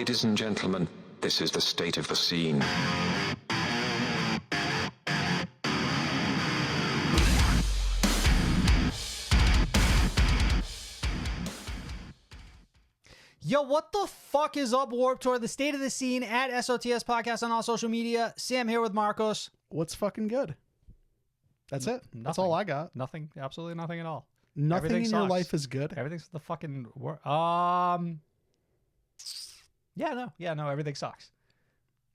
Ladies and gentlemen, this is the state of the scene. Yo, what the fuck is up, Warped Tour? The state of the scene at SOTS Podcast on all social media. Sam here with Marcos. What's fucking good? That's it. Nothing. That's all I got. Nothing. Absolutely nothing at all. Nothing Everything in your sucks. life is good. Everything's the fucking... Yeah, no, everything sucks.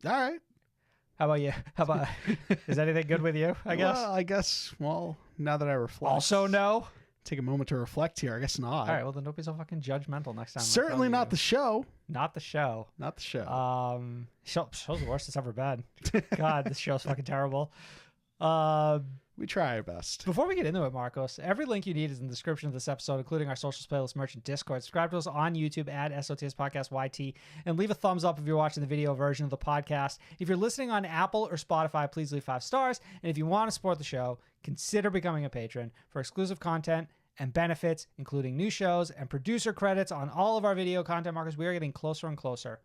All right. How about you? Is anything good with you, I guess? Well, now that I reflect. Also no? Take a moment to reflect here. I guess not. All right, well then don't be so fucking judgmental next time. Certainly not the show. Not the show. Not the show. Show's the worst it's ever been. God, this show's fucking terrible. We try our best. Before we get into it, Marcos, every link you need is in the description of this episode, including our socials, playlist, merch, and Discord. Subscribe to us on YouTube at SOTS Podcast YT, and leave a thumbs up if you're watching the video version of the podcast. If you're listening on Apple or Spotify, please leave 5 stars. And if you want to support the show, consider becoming a patron for exclusive content and benefits, including new shows and producer credits on all of our video content. Marcos, we are getting closer and closer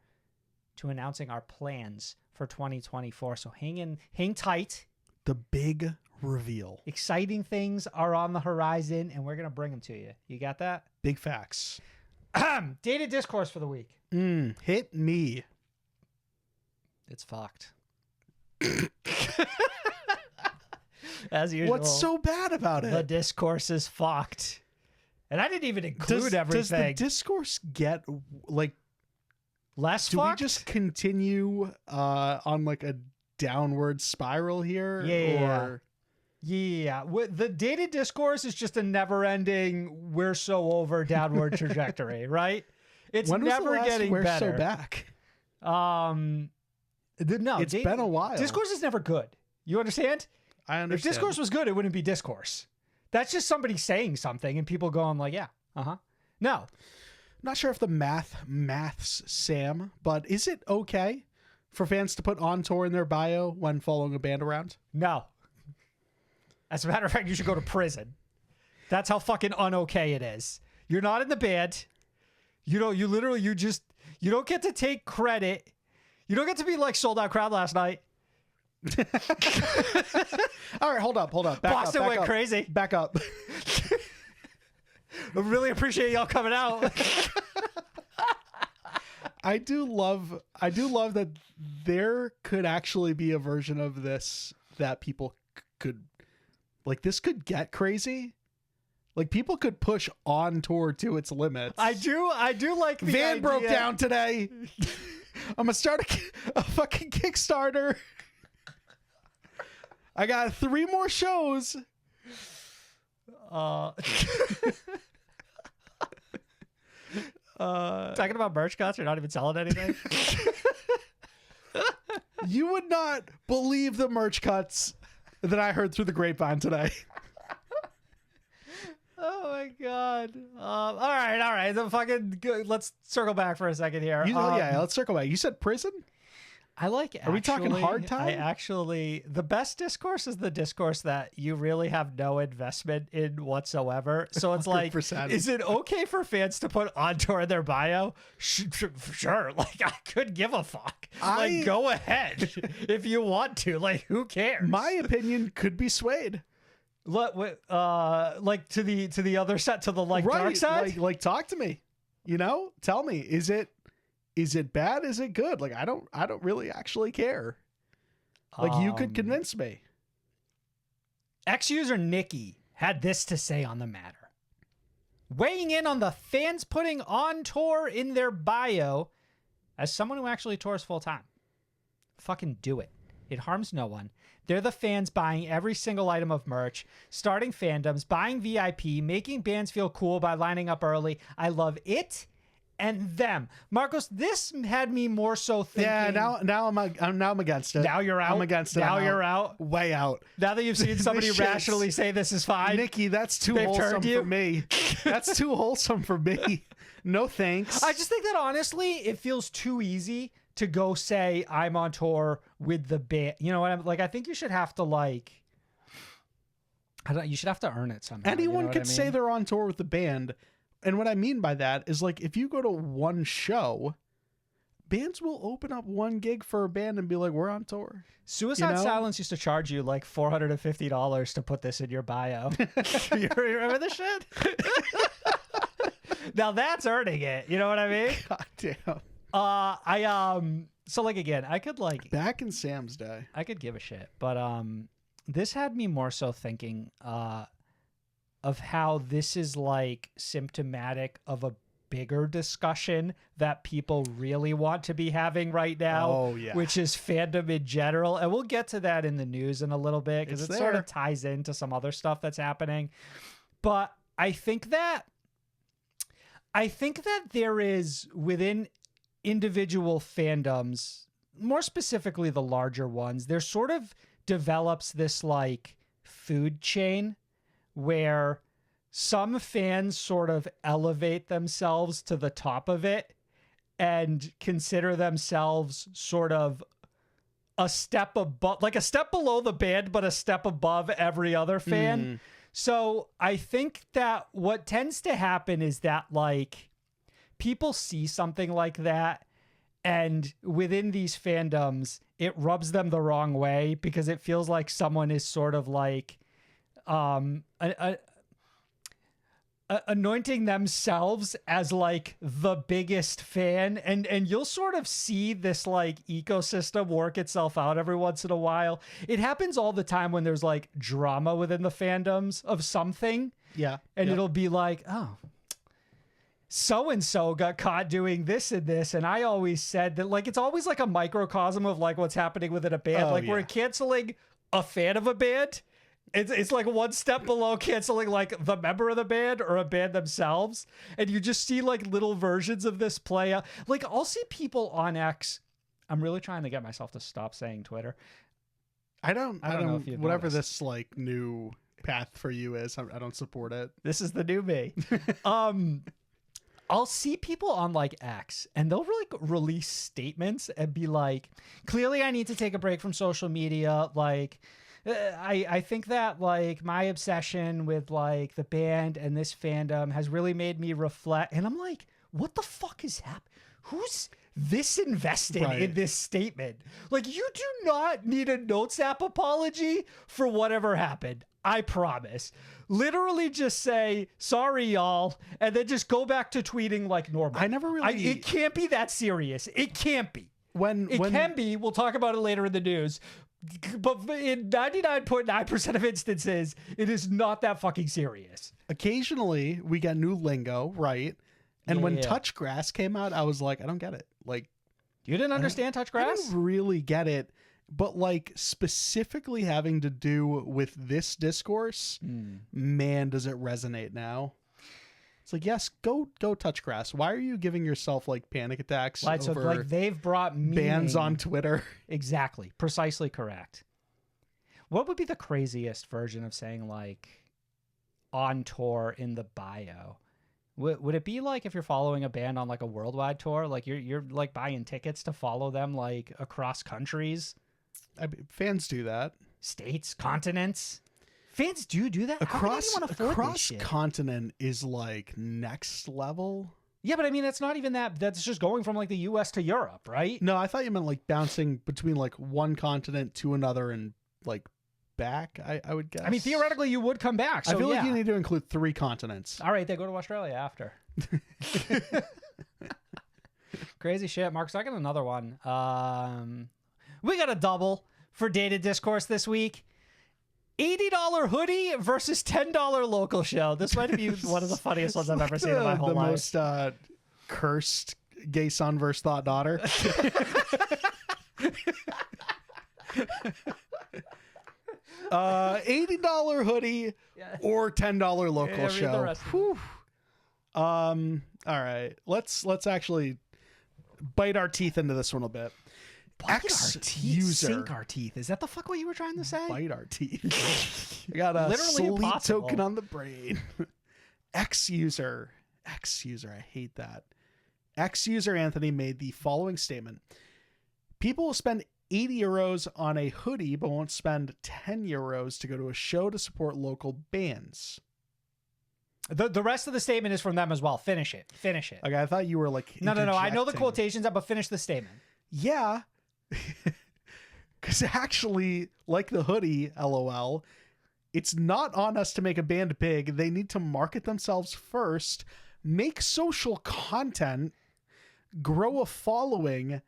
to announcing our plans for 2024. So hang tight. The big reveal. Exciting things are on the horizon, and we're going to bring them to you. You got that? Big facts. Data discourse for the week. Hit me. It's fucked. As usual. What's so bad about it? The discourse is fucked. And I didn't even include everything. Does the discourse get, like... Less do fucked? we just continue on, like, a downward spiral here? Yeah. The data discourse is just a never-ending, we're so over downward trajectory, right? It's never getting we're better. so back. No, it's been a while. Discourse is never good. You understand? I understand. If discourse was good, it wouldn't be discourse. That's just somebody saying something and people going like, yeah, No. I'm not sure if the maths, Sam, but is it okay for fans to put on tour in their bio when following a band around? No. As a matter of fact, you should go to prison. That's how fucking un-okay it is. You're not in the band. You don't get to take credit. You don't get to be like sold out crowd last night. All right, hold up. Boston went crazy. Back up. I really appreciate y'all coming out. I do love that there could actually be a version of this that people could, like, this could get crazy. Like, people could push on tour to its limits. I do like the van idea. Broke down today. I'm gonna start a fucking Kickstarter. I got 3 more shows. Talking about merch cuts, you're not even selling anything. You would not believe the merch cuts that I heard through the grapevine today. Oh my god! All right. Let's circle back for a second here. Let's circle back. You said prison? I like. Are we talking hard time? The best discourse is the discourse that you really have no investment in whatsoever. So it's like, 100%. Is it okay for fans to put on tour in their bio? Sure. Like, I could give a fuck. Like, go ahead if you want to. Like, who cares? My opinion could be swayed. Like to the other side, to the dark side. Like talk to me. Tell me. Is it bad? Is it good? Like, I don't really actually care. Like, you could convince me. Ex-user Nikki had this to say on the matter. Weighing in on the fans putting on tour in their bio as someone who actually tours full time. Fucking do it. It harms no one. They're the fans buying every single item of merch, starting fandoms, buying VIP, making bands feel cool by lining up early. I love it and them. Marcos, this had me more so thinking. Yeah, now I'm against it. Now you're out. I'm against it. Now you're out. Way out. Now that you've seen somebody rationally say this is fine. Nikki, that's too wholesome for me. That's too wholesome for me. No thanks. I just think that honestly, it feels too easy to go say I'm on tour with the band. You know what I'm like? I think you should have to you should have to earn it somehow. Anyone could say they're on tour with the band. And what I mean by that is, like, if you go to one show, bands will open up one gig for a band and be like, we're on tour. Suicide Silence used to charge you like $450 to put this in your bio. You remember this shit? Now that's earning it. You know what I mean? God damn. So like again, I could like back in Sam's day, I could give a shit, but this had me more so thinking of how this is like symptomatic of a bigger discussion that people really want to be having right now, which is fandom in general. And we'll get to that in the news in a little bit because it sort of ties into some other stuff that's happening. But I think that there is within individual fandoms, more specifically the larger ones, there sort of develops this like food chain where some fans sort of elevate themselves to the top of it and consider themselves sort of a step above, like a step below the band, but a step above every other fan. So I think that what tends to happen is that like people see something like that, and within these fandoms, it rubs them the wrong way because it feels like someone is sort of like anointing themselves as like the biggest fan, and you'll sort of see this like ecosystem work itself out every once in a while. It happens all the time when there's like drama within the fandoms of something. Yeah. And it'll be like, oh, so-and-so got caught doing this and this. And I always said that like, it's always like a microcosm of like what's happening within a band. We're canceling a fan of a band. It's like one step below canceling like the member of the band or a band themselves. And you just see like little versions of this play out. Like I'll see people on X. I'm really trying to get myself to stop saying Twitter. I don't know if you've whatever noticed. this like new path for you is, I don't support it. This is the new me. I'll see people on like X and they'll like release statements and be like, clearly I need to take a break from social media. Like, I think that like my obsession with like the band and this fandom has really made me reflect. And I'm like, what the fuck is happening? Who's this invested in this statement? Like, you do not need a Notes app apology for whatever happened. I promise. Literally just say, sorry, y'all, and then just go back to tweeting like normal. I never really... it can't be that serious. It can't be. When it can be. We'll talk about it later in the news. But in 99.9% of instances, it is not that fucking serious. Occasionally, we get new lingo, right? And when Touch Grass came out, I was like, I don't get it. Like, you didn't understand Touch Grass? I didn't really get it. But like specifically having to do with this discourse, man, does it resonate now. It's like, yes, go touch grass. Why are you giving yourself like panic attacks over so like they've brought bans on Twitter? Exactly. Precisely correct. What would be the craziest version of saying like on tour in the bio? Would it be like if you're following a band on like a worldwide tour, like you're like buying tickets to follow them like across countries? I mean, fans do that. States, continents. Fans do that. Across continent is like next level. Yeah, but I mean, that's not even that. That's just going from like the U.S. to Europe, right? No, I thought you meant like bouncing between like one continent to another and like back. I would guess. I mean, theoretically, you would come back. So I feel like you need to include 3 continents. All right, they go to Australia after. Crazy shit, Mark. So I got another one. We got a double for Dated Discourse this week. $80 hoodie versus $10 local show. This might be one of the funniest ones I've ever seen in my whole life. The most cursed gay son versus thought daughter. $80 hoodie or $10 local show. All right, let's actually bite our teeth into this one a bit. Sink our teeth. Is that the fuck what you were trying to say? Bite our teeth. I got a literally sleep token on the brain. X-user. I hate that. X-user Anthony made the following statement. People will spend €80 on a hoodie, but won't spend €10 to go to a show to support local bands. The rest of the statement is from them as well. Finish it. Okay, I thought you were like No. I know the interjecting. quotations, but finish the statement. Yeah. Because actually, like the hoodie, LOL, it's not on us to make a band big. They need to market themselves first, make social content, grow a following,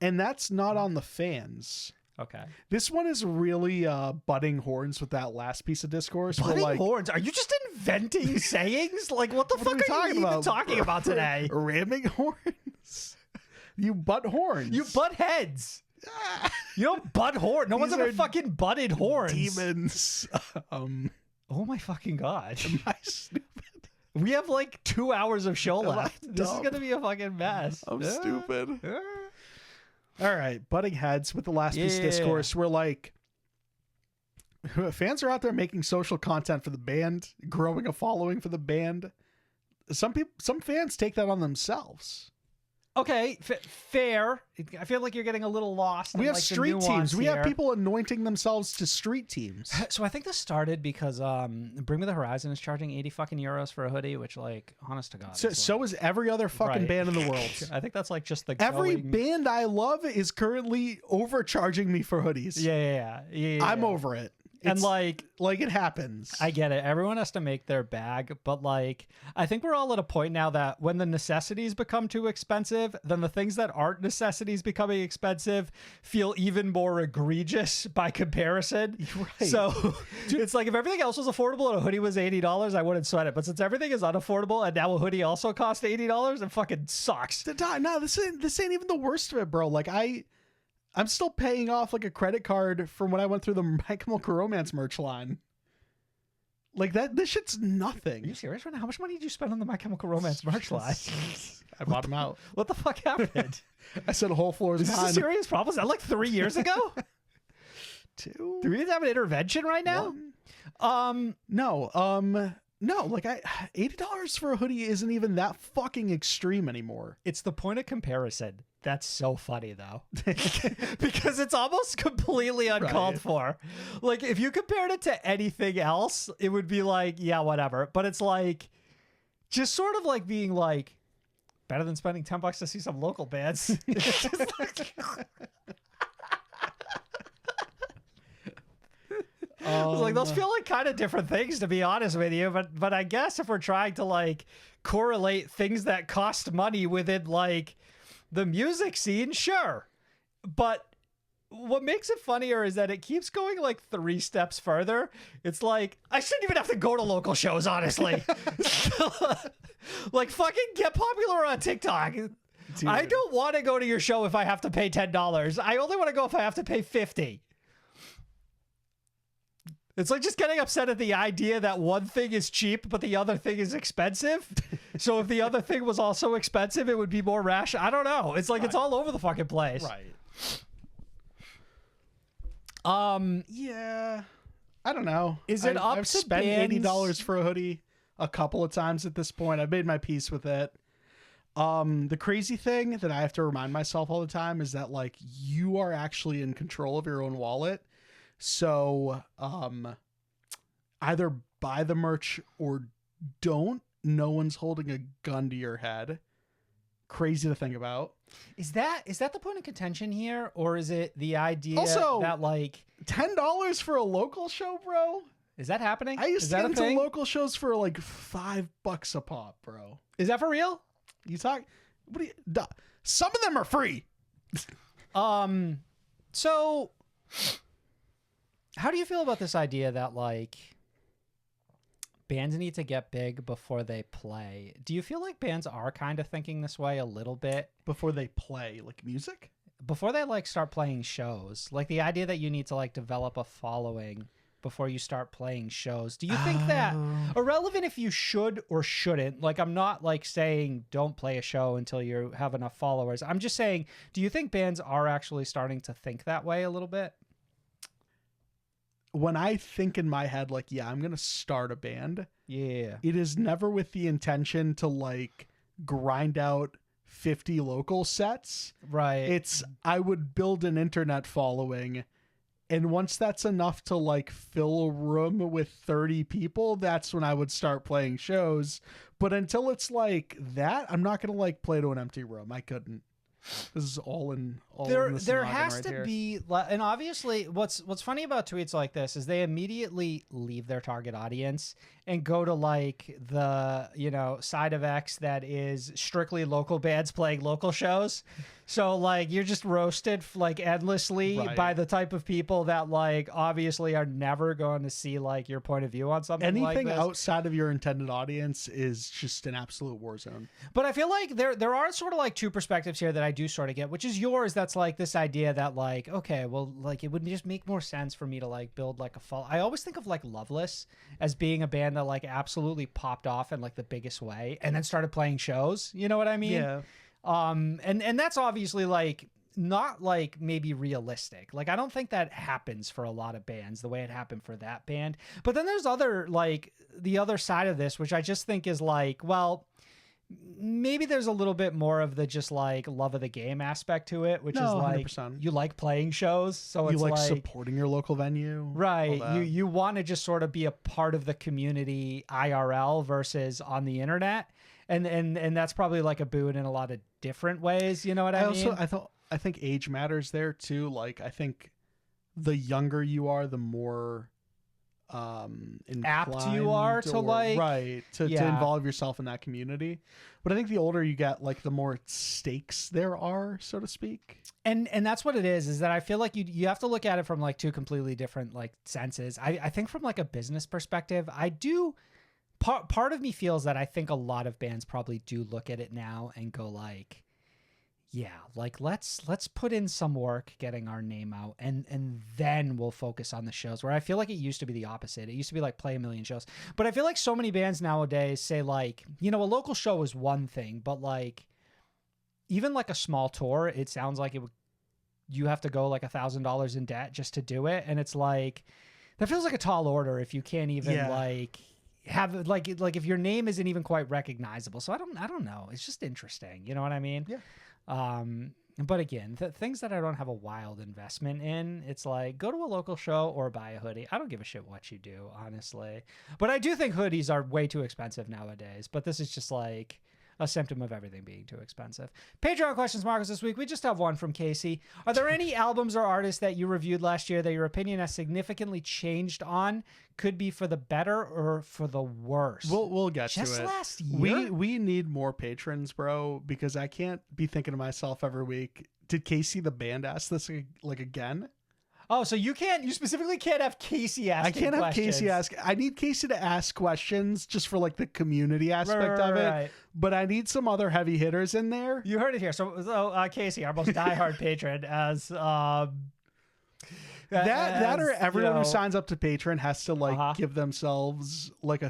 and that's not on the fans. Okay. This one is really butting horns with that last piece of discourse. Butting like, horns? Are you just inventing sayings? Like, what the fuck are you even talking about today? Ramming horns? You butt horns. You butt heads. You don't butt horn. No one's These ever are fucking butted horns. Demons. Oh my fucking god. Am I stupid? We have like 2 hours of show left. This is dumb? gonna be a fucking mess. I'm stupid. Yeah. All right, butting heads with the last piece of discourse. We're like, fans are out there making social content for the band, growing a following for the band. Some fans take that on themselves. Okay, fair. I feel like you're getting a little lost. We have like, street teams. We here. have people anointing themselves to street teams. So I think this started because Bring Me the Horizon is charging 80 fucking euros for a hoodie, which, like, honest to God. So is every other fucking Right. band in the world. I think that's like just the Every going... band I love is currently overcharging me for hoodies. Yeah. I'm over it. And It's like it happens. I get it. Everyone has to make their bag, but like, I think we're all at a point now that when the necessities become too expensive, then the things that aren't necessities becoming expensive feel even more egregious by comparison. Right. So it's like if everything else was affordable and a hoodie was $80, I wouldn't sweat it. But since everything is unaffordable and now a hoodie also costs $80, it fucking sucks. No, this ain't even the worst of it, bro. Like I'm still paying off like a credit card from when I went through the My Chemical Romance merch line. Like this shit's nothing. Are you serious right now? How much money did you spend on the My Chemical Romance merch line? I bought them out. What the fuck happened? I said whole floors Is this a behind. serious problem? Is that like 3 years ago? 2. Do we need to have an intervention right now? No, like $80 for a hoodie isn't even that fucking extreme anymore. It's the point of comparison. That's so funny though. Because it's almost completely uncalled for. Like if you compared it to anything else, it would be like, yeah, whatever. But it's like just sort of like being like better than spending $10 to see some local bands. I was like, those feel like kind of different things, to be honest with you. But I guess if we're trying to like correlate things that cost money within like the music scene, sure. But what makes it funnier is that it keeps going like 3 steps further. It's like, I shouldn't even have to go to local shows, honestly. Like fucking get popular on TikTok. Dude. I don't want to go to your show if I have to pay $10. I only want to go if I have to pay $50. It's like just getting upset at the idea that one thing is cheap, but the other thing is expensive. So if the other thing was also expensive, it would be more rational. I don't know. It's like It's all over the fucking place. Right. Yeah. I don't know. Is it up I've to spent bands? $80 for a hoodie a couple of times at this point. I've made my peace with it. The crazy thing that I have to remind myself all the time is that like you are actually in control of your own wallet. So, either buy the merch or don't. No one's holding a gun to your head. Crazy to think about. Is that the point of contention here, or is it the idea Also, that like $10 for a local show, bro? is that happening? I used is to that get a into thing? local shows for like $5 a pop, bro. Is that for real? You talk? What do you? Duh. Some of them are free. So how do you feel about this idea that like bands need to get big before they play? Do you feel like bands are kind of thinking this way a little bit Before they play, like music? before they like start playing shows? Like the idea that you need to like develop a following before you start playing shows. Do you think that irrelevant if you should or shouldn't? Like I'm not like saying don't play a show until you have enough followers. I'm just saying, do you think bands are actually starting to think that way a little bit? When I think in my head, like, yeah, I'm going to start a band, Yeah. it is never with the intention to like grind out 50 local sets. Right. It's, I would build an internet following And once that's enough to like fill a room with 30 people, that's when I would start playing shows. But until it's like that, I'm not going to like play to an empty room. I couldn't. This is all in this there noggin has right to here. be, and obviously what's funny about tweets like this is they immediately leave their target audience and go to like the, you know, side of X that is strictly local bands playing local shows. So like you're just roasted like endlessly Right. by the type of people that like obviously are never going to see like your point of view on something like Anything this. outside of your intended audience is just an absolute war zone. But I feel like there are sort of like two perspectives here that I do sort of get, which is yours. That's like this idea that like, okay, well, like it would just make more sense for me to like build like a fall. I always think of like Loveless as being a band that like absolutely popped off in like the biggest way and then started playing shows. You know what I mean? Yeah. And that's obviously like not like maybe realistic. Like I don't think that happens for a lot of bands the way it happened for that band. But then there's other like the other side of this, which I just think is like, well, maybe there's a little bit more of the just like love of the game aspect to it, which is like 100%. you like playing shows, so You it's like supporting your local venue. right. all that. You want to just sort of be a part of the community IRL versus on the internet. And that's probably like a boon in a lot of different ways. You know what I mean? I think age matters there too. Like I think the younger you are, the more Apt you are to like to yeah. involve yourself in that community. But I think the older you get, like the more stakes there are, so to speak. And that's what it is that I feel like you have to look at it from like two completely different like senses. I think from like a business perspective, I do part of me feels that I think a lot of bands probably do look at it now and go like, yeah, like let's put in some work getting our name out and then we'll focus on the shows, where I feel like it used to be the opposite. It used to be like play a million shows. But I feel like so many bands nowadays say like, you know, a local show is one thing, but like even like a small tour, it sounds like you have to go like $1,000 in debt just to do it. And it's like, that feels like a tall order if you can't even like have like if your name isn't even quite recognizable. So I don't know. It's just interesting. You know what I mean? Yeah. But again, things that I don't have a wild investment in, it's like go to a local show or buy a hoodie. I don't give a shit what you do, honestly. But I do think hoodies are way too expensive nowadays. But this is just like a symptom of everything being too expensive. Patreon questions, Marcus, this week. We just have one from Casey. Are there any albums or artists that you reviewed last year that your opinion has significantly changed on? Could be for the better or for the worse? We'll get just to it. Last year? We need more patrons, bro, because I can't be thinking to myself every week, did Casey the band ask this like again? Oh, so you specifically can't have Casey asking I can't have questions. Casey ask. I need Casey to ask questions just for like the community aspect of it. Right. But I need some other heavy hitters in there. You heard it here. So Casey, our most diehard patron, as That or everyone you know, who signs up to Patreon has to like Uh-huh. give themselves like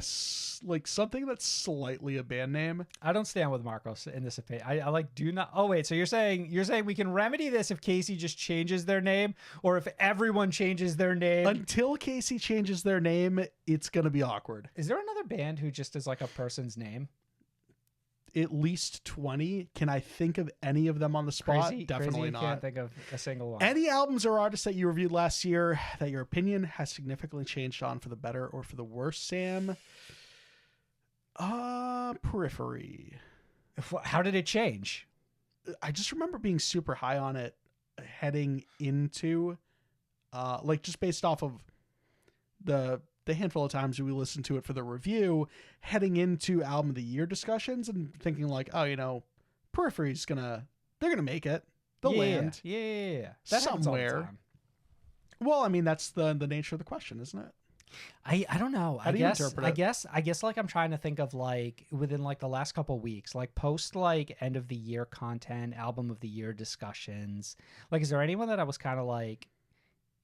something that's slightly a band name. I don't stand with Marcos in this opinion. I like do not. Oh wait, so you're saying we can remedy this if Casey just changes their name, or if everyone changes their name? Until Casey changes their name, it's gonna be awkward. Is there another band who just is like a person's name? At least 20. Can I think of any of them on the spot? Crazy, Definitely Can't not. think of a single one. Any albums or artists that you reviewed last year that your opinion has significantly changed on for the better or for the worse, Sam? Periphery. How did it change? I just remember being super high on it heading into like just based off of the handful of times we listened to it for the review, heading into album of the year discussions and thinking like, oh, you know, Periphery's they're gonna make it. They'll land. Yeah. That happens all the somewhere. time. Well, I mean, that's the nature of the question, isn't it? I don't know. How do you interpret it? I guess like I'm trying to think of like within like the last couple weeks, like post like end of the year content, album of the year discussions. Like, is there anyone that I was kind of like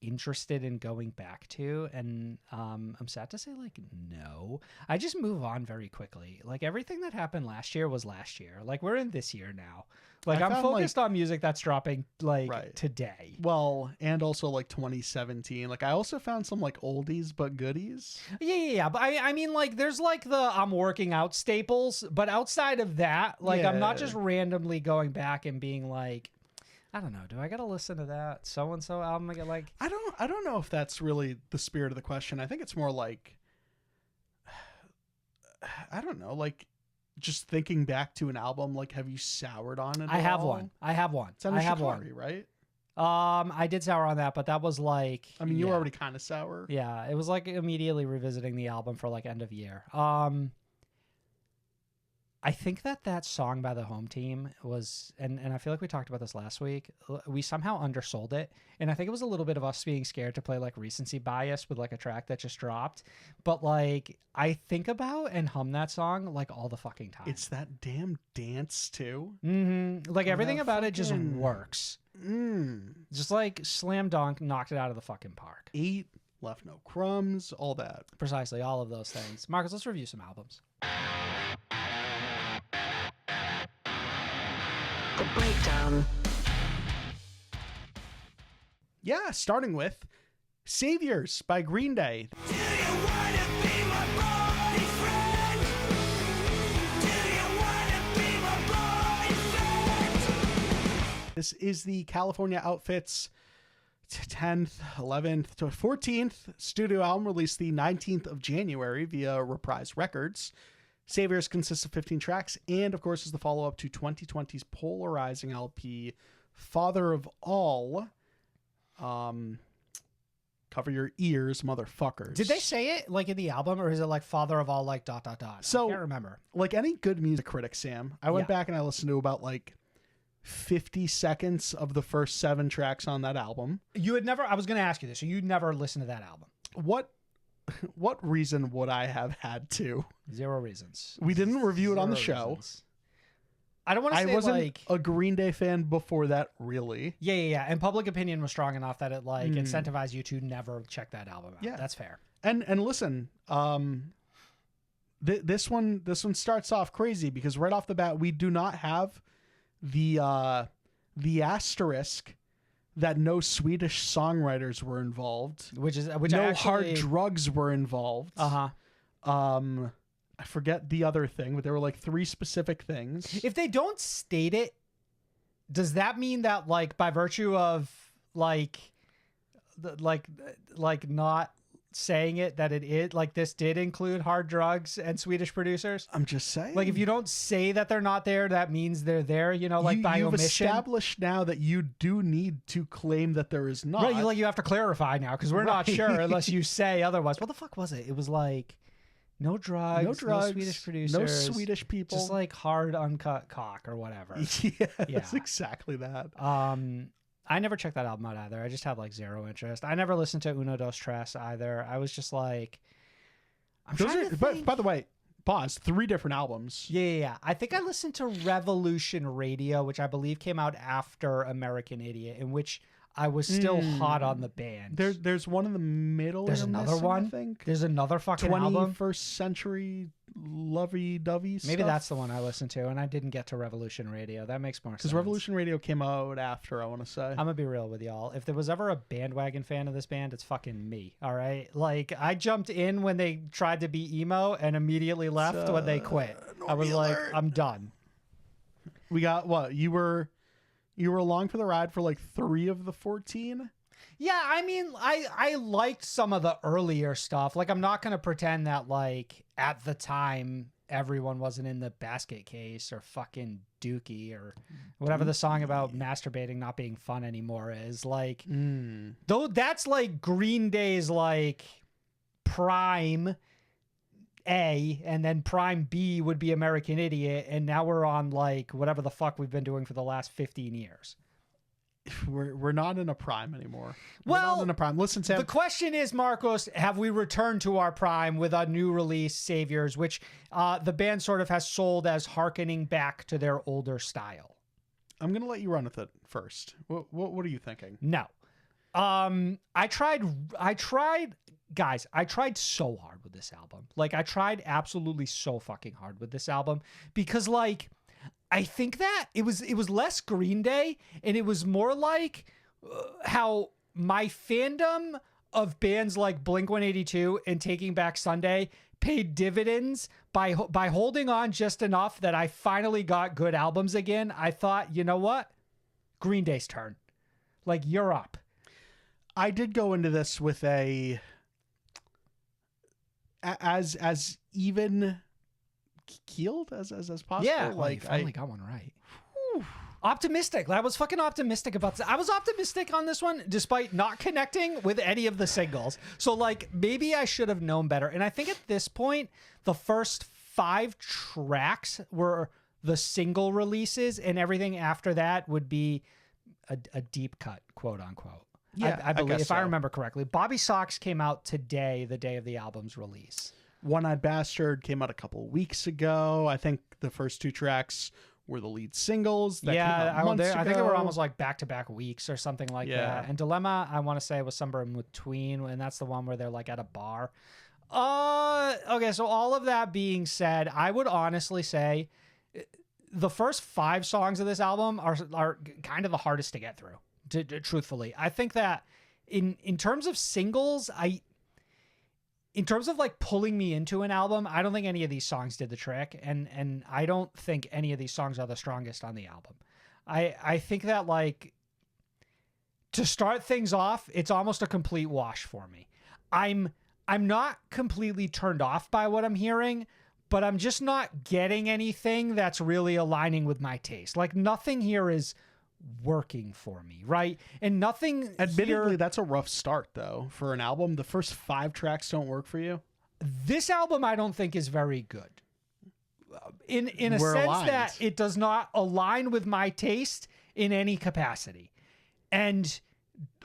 interested in going back to? And I'm sad to say like no. I just move on very quickly. Like everything that happened last year was last year. Like we're in this year now. Like I'm focused on music that's dropping like today. Well, and also like 2017. Like I also found some like oldies but goodies. Yeah. But I mean, like, there's like the I'm working out staples, but outside of that, like, I'm not just randomly going back and being like, I don't know. Do I gotta listen to that so and so album? I get like I don't know if that's really the spirit of the question. I think it's more like, I don't know, like just thinking back to an album. Like, have you soured on it? I at have all? one. I have one. It's on I have Shikari, one. right? I did sour on that, but that was like I mean, you were yeah. already kind of sour. Yeah, it was like immediately revisiting the album for like end of year. I think that song by the Home Team was, and I feel like we talked about this last week. We somehow undersold it, and I think it was a little bit of us being scared to play like recency bias with like a track that just dropped. But like, I think about and hum that song like all the fucking time. It's that damn dance too. Like everything that about it just fucking- works. Just like slam dunk, knocked it out of the fucking park. 8 left no crumbs, all that. Precisely, all of those things. Marcus, let's review some albums. The Breakdown. Yeah, starting with Saviors by Green Day. This is the California Outfits 10th, 11th to 14th studio album, released the 19th of January via Reprise Records. Saviors consists of 15 tracks and, of course, is the follow-up to 2020's polarizing LP, Father of All. Cover your ears, motherfuckers. Did they say it like in the album, or is it like Father of All, like ... So, I can't remember. Like any good music critic, Sam, I went Yeah. back and I listened to about like 50 seconds of the first 7 tracks on that album. You had never. I was going to ask you this. So you'd never listened to that album. What reason would I have had to? 0 reasons. We didn't review it on the 0 show. reasons. I don't want to I say wasn't like. a Green Day fan before that, really. Yeah. And public opinion was strong enough that it like incentivized you to never check that album out. Yeah. That's fair. And listen, this one starts off crazy because right off the bat we do not have the asterisk that no Swedish songwriters were involved. Which No I actually, hard drugs were involved. I forget the other thing, but there were like 3 specific things. If they don't state it, does that mean that like by virtue of like not saying it that it is like this did include hard drugs and Swedish producers? I'm just saying. Like if you don't say that they're not there, that means they're there, you know, like by you've omission. established now that you do need to claim that there is not. Right, you have to clarify now because we're not Right. sure unless you say otherwise. What the fuck was it? It was like no drugs, no Swedish producers, no Swedish people. just like hard uncut cock or whatever. Yeah, Yeah. it's exactly that. I never checked that album out either. I just had like 0 interest. I never listened to Uno Dos Tres either. I was just like, I'm trying to think. By the way, pause. 3 different albums. Yeah. I think I listened to Revolution Radio, which I believe came out after American Idiot, in which I was still hot on the band. There's one in the middle. There's you're another missing, one. I think. There's another fucking album. 21st century lovey-dovey stuff. Maybe that's the one I listened to, and I didn't get to Revolution Radio. That makes more sense. Because Revolution Radio came out after, I want to say. I'm gonna be real with y'all. If there was ever a bandwagon fan of this band, it's fucking me. All right, like I jumped in when they tried to be emo and immediately left when they quit. I was like, I'm done. We got what? You were along for the ride for like 3 of the 14. Yeah, I mean, I liked some of the earlier stuff. Like, I'm not gonna pretend that like at the time everyone wasn't in the Basket Case or fucking Dookie or whatever the song about masturbating not being fun anymore is. Like, though that's like Green Day's like prime A, and then prime B would be American Idiot, and now we're on like whatever the fuck we've been doing for the last 15 years. We're not in a prime anymore. Well, we're not in a prime. Listen, Sam. The question is, Marcos, have we returned to our prime with a new release, Saviors, which the band sort of has sold as hearkening back to their older style? I'm gonna let you run with it first. What are you thinking? No. I tried so hard with this album. Like, I tried absolutely so fucking hard with this album because, like, I think that it was less Green Day and it was more like how my fandom of bands like Blink-182 and Taking Back Sunday paid dividends by holding on just enough that I finally got good albums again. I thought, you know what? Green Day's turn. Like, you're up. I did go into this with as even keeled as possible. Yeah, like you finally got one right. Whew. Optimistic. I was fucking optimistic about this. I was optimistic on this one, despite not connecting with any of the singles. So, like, maybe I should have known better. And I think at this point, the first 5 tracks were the single releases, and everything after that would be a deep cut, quote unquote. Yeah, I believe, guess if I so. remember correctly. Bobby Sox came out today, the day of the album's release. One-Eyed Bastard came out a couple weeks ago. I think the first 2 tracks were the lead singles. That came out months I think they ago. were almost like back-to-back weeks or something like that. And Dilemma, I want to say, was somewhere in between, and that's the one where they're like at a bar. Okay, so all of that being said, I would honestly say the first 5 songs of this album are kind of the hardest to get through, truthfully. I think that in terms of singles, in terms of like pulling me into an album, I don't think any of these songs did the trick, and I don't think any of these songs are the strongest on the album. I think that, like, to start things off, it's almost a complete wash for me. I'm not completely turned off by what I'm hearing, but I'm just not getting anything that's really aligning with my taste. Like, nothing here is working for me, right? And nothing Admittedly, here, that's a rough start, though, for an album. The first 5 tracks don't work for you. this album I don't think is very good. In a We're sense aligned. that it does not align with my taste in any capacity. And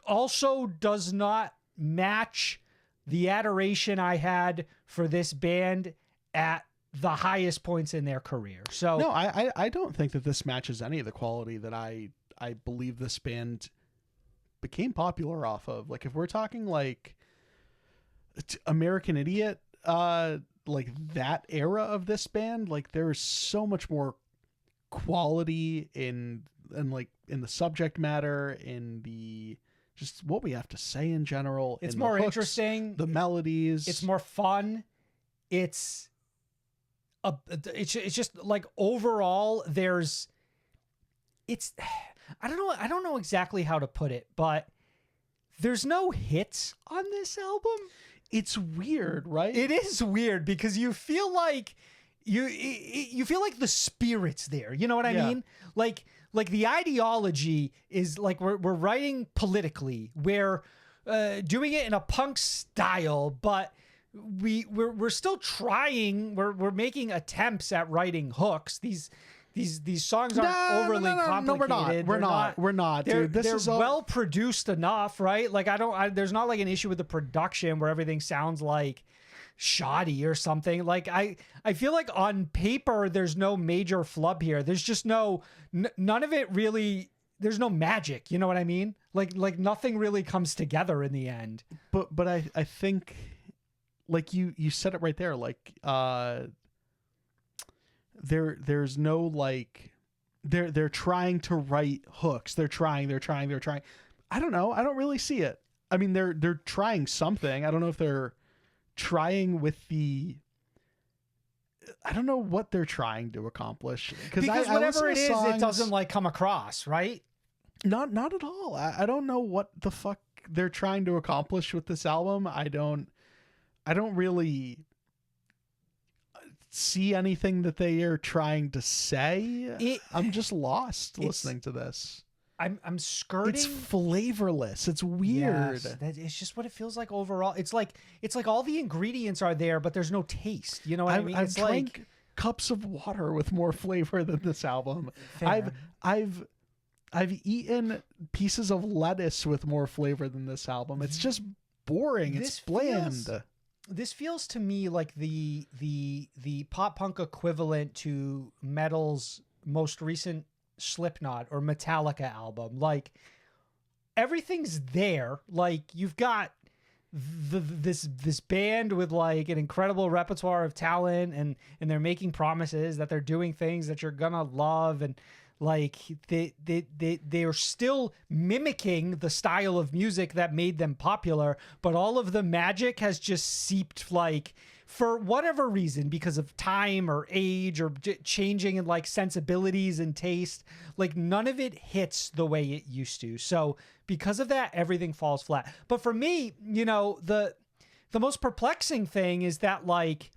also does not match the adoration I had for this band at the highest points in their career. So No, I don't think that this matches any of the quality that I believe this band became popular off of. Like, if we're talking like American Idiot, like that era of this band, like there's so much more quality in the subject matter, in the just what we have to say in general. it's in the more hooks, interesting. the melodies. It's more fun. It's just like overall I don't know exactly how to put it, but there's no hits on this album. It's weird, right? It is weird because you feel like you feel like the spirit's there. You know what I Yeah. mean? Like the ideology is like we're writing politically. We're doing it in a punk style, but we're still trying. We're making attempts at writing hooks. These songs aren't overly complicated. We're not, dude. This They're is all well produced enough, right? Like there's not like an issue with the production where everything sounds like shoddy or something. Like I feel like on paper there's no major flub here. There's just none of it really. There's no magic. You know what I mean? Like nothing really comes together in the end. But I think, like you said it right there. Like there's no like they're trying to write hooks. They're trying. I don't know. I don't really see it. I mean, they're trying something. I don't know if they're trying with the. I don't know what they're trying to accomplish Because whatever it is, it doesn't like come across, right? Not at all. I don't know what the fuck they're trying to accomplish with this album. I don't really see anything that they are trying to say. I'm just lost listening to this. I'm skirting. It's flavorless. It's weird. Yes, it's just what it feels like overall. It's like all the ingredients are there, but there's no taste. You know what I mean? I've drank cups of water with more flavor than this album. Fair. I've eaten pieces of lettuce with more flavor than this album. It's just boring. It's bland. This feels to me like the pop punk equivalent to metal's most recent Slipknot or Metallica album. Like everything's there. Like you've got this band with like an incredible repertoire of talent, and they're making promises that they're doing things that you're gonna love, and Like they're still mimicking the style of music that made them popular, but all of the magic has just seeped, like, for whatever reason, because of time or age or changing in like sensibilities and taste, like none of it hits the way it used to. So because of that, everything falls flat. But for me, you know, the most perplexing thing is that, like,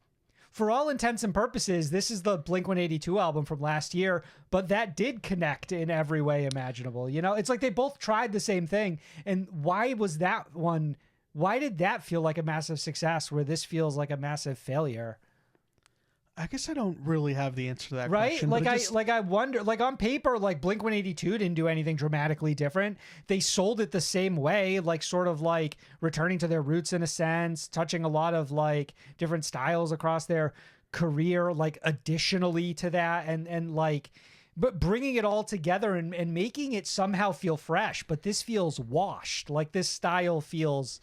for all intents and purposes, this is the Blink-182 album from last year, but that did connect in every way imaginable. You know, it's like they both tried the same thing. And why did that feel like a massive success where this feels like a massive failure? I guess I don't really have the answer to that right? question. Like I wonder, like on paper, like Blink-182 didn't do anything dramatically different. They sold it the same way, like sort of like returning to their roots in a sense, touching a lot of like different styles across their career, like additionally to that, and like, but bringing it all together and making it somehow feel fresh. But this feels washed. Like this style feels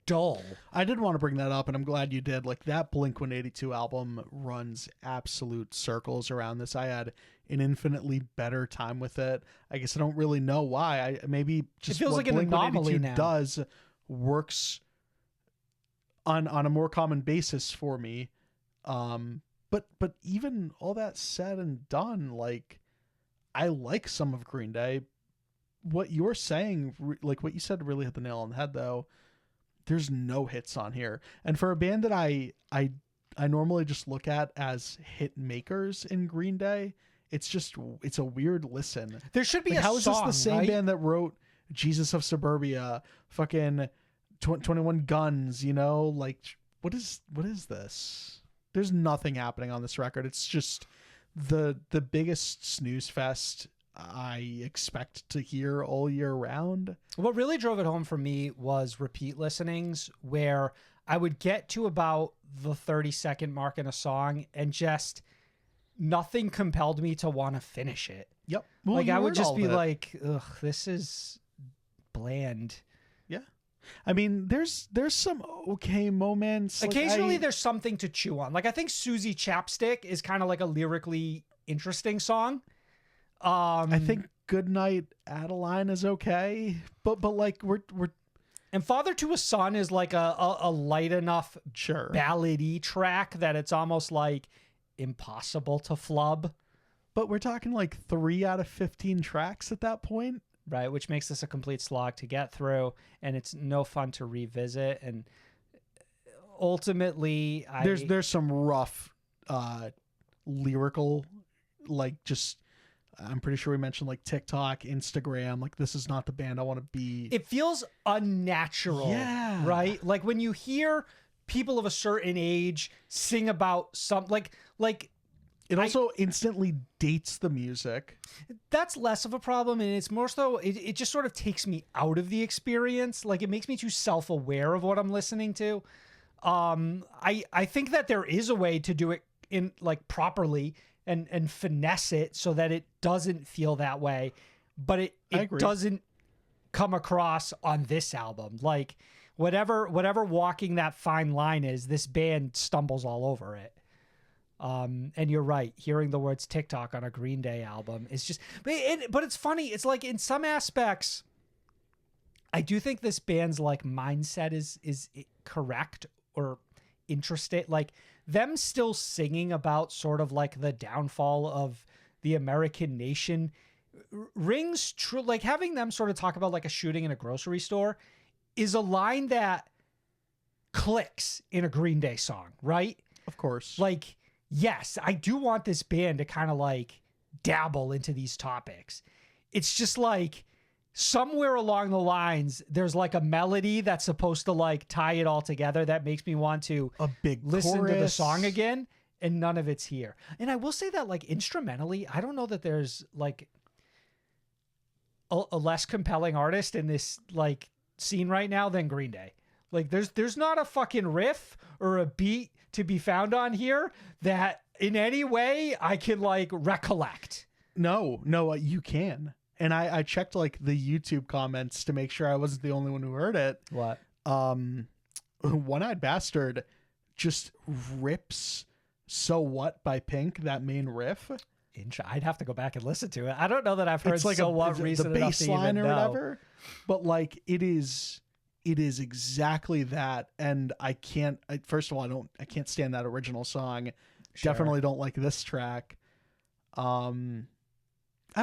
dull. I did want to bring that up, and I'm glad you did. Like, that Blink-182 album runs absolute circles around this. I had an infinitely better time with it. I guess I don't really know why. Maybe just it feels what like an anomaly now does works on a more common basis for me. But even all that said and done, like, I like some of Green Day. What you're saying, like what you said, really hit the nail on the head, though. There's no hits on here. And for a band that I normally just look at as hit makers in Green Day, it's a weird listen. There should be like, a how song, is this the same right? band that wrote Jesus of Suburbia, fucking 21 Guns, you know? Like, what is this? There's nothing happening on this record. It's just the biggest snooze fest I expect to hear all year round. What really drove it home for me was repeat listenings, where I would get to about the 30-second mark in a song and just nothing compelled me to want to finish it. Yep. Well, like I would just be like, like, ugh, this is bland. Yeah. I mean, there's some okay moments. Occasionally there's something to chew on. Like I think Susie Chapstick is kind of like a lyrically interesting song. I think Goodnight Adeline is okay, but like we're and Father to a Son is like a light enough ballady track that it's almost like impossible to flub. But we're talking like 3 out of 15 tracks at that point, right? Which makes this a complete slog to get through, and it's no fun to revisit. And ultimately, there's some rough lyrical, like just. I'm pretty sure we mentioned like TikTok, Instagram, like this is not the band I want to be. It feels unnatural, right? Like when you hear people of a certain age sing about something like it also instantly dates the music. That's less of a problem. And it's more so, it just sort of takes me out of the experience. Like it makes me too self-aware of what I'm listening to. I think that there is a way to do it in like properly and finesse it so that it doesn't feel that way, but it doesn't come across on this album. Like whatever walking that fine line is, this band stumbles all over it. And you're right, hearing the words TikTok on a Green Day album is just, but it's funny. It's like in some aspects, I do think this band's like mindset is correct or interesting. Like them still singing about sort of like the downfall of the American nation rings true. Like having them sort of talk about like a shooting in a grocery store is a line that clicks in a Green Day song, right? Of course. Like, yes, I do want this band to kind of like dabble into these topics. It's just like somewhere along the lines, there's like a melody that's supposed to like tie it all together that makes me want to listen to the song again, and none of it's here. And I will say that like instrumentally, I don't know that there's like a less compelling artist in this like scene right now than Green Day. Like there's not a fucking riff or a beat to be found on here that in any way I can like recollect. No, you can. And I checked like the YouTube comments to make sure I wasn't the only one who heard it. What? One-Eyed Bastard just rips So What by Pink, that main riff. I'd have to go back and listen to it. I don't know that I've heard It's like so the recent enough bass to even line or know. whatever, but like it is exactly that. And first of all, I can't stand that original song. Sure. Definitely don't like this track. I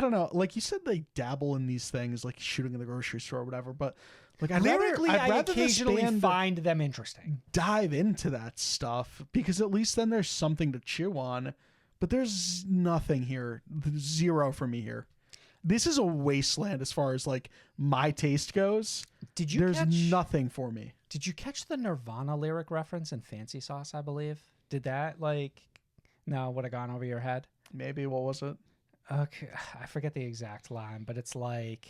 don't know. Like you said, they dabble in these things, like shooting in the grocery store or whatever. But like, Lyrically, I'd I rather this occasionally band find them interesting. dive into that stuff, because at least then there's something to chew on. But there's nothing here. Zero for me here. This is a wasteland as far as like my taste goes. There's nothing for me. Did you catch the Nirvana lyric reference in Fancy Sauce, I believe? Did that would have gone over your head? Maybe. What was it? Okay, I forget the exact line, but it's like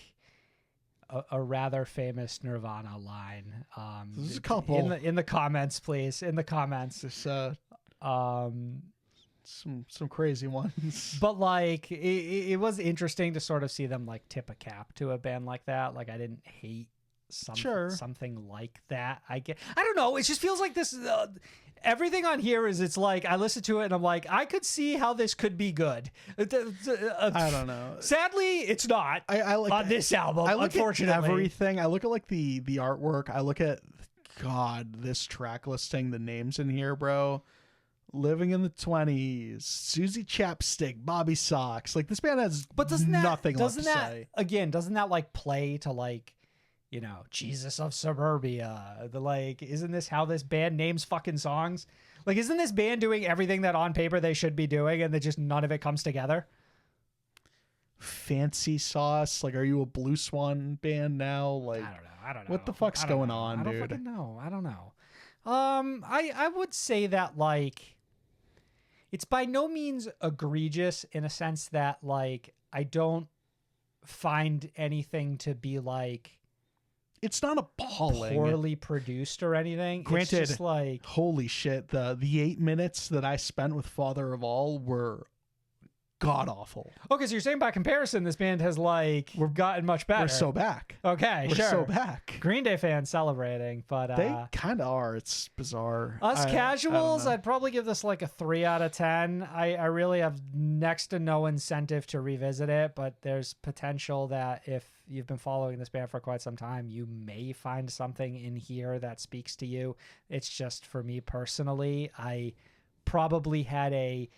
a rather famous Nirvana line. There's a couple in the comments, please. In the comments, There's some crazy ones. but like it was interesting to sort of see them like tip a cap to a band like that. Like I didn't hate something like that. I don't know. It just feels like this. Everything on here is, it's like I listen to it and I'm like, I could see how this could be good. I don't know. Sadly, it's not. I like on this album. I look unfortunately, at everything. I look at like the artwork. I look at this track listing, the names in here, bro. Living in the 20s, Susie Chapstick, Bobby Socks. Like this band has nothing left to say. Again, doesn't that like play to like, you know, Jesus of Suburbia? Isn't this how this band names fucking songs? Like, isn't this band doing everything that on paper they should be doing, and just none of it comes together? Fancy Sauce. Like, are you a Blue Swan band now? Like, I don't know. What the fuck's going on, dude? I don't fucking know. I don't know. I would say that like, it's by no means egregious in a sense that like I don't find anything to be like, it's not appalling, poorly produced or anything. Granted, it's just like, holy shit, the 8 minutes that I spent with Father of All were god awful. Okay, so you're saying by comparison, this band has like gotten much better. We're so back. Okay, we're sure. so back. Green Day fans celebrating, but they kind of are. It's bizarre. Us casuals, I'd probably give this like a 3 out of 10. I really have next to no incentive to revisit it, but there's potential that if you've been following this band for quite some time, you may find something in here that speaks to you. It's just, for me personally, I probably had a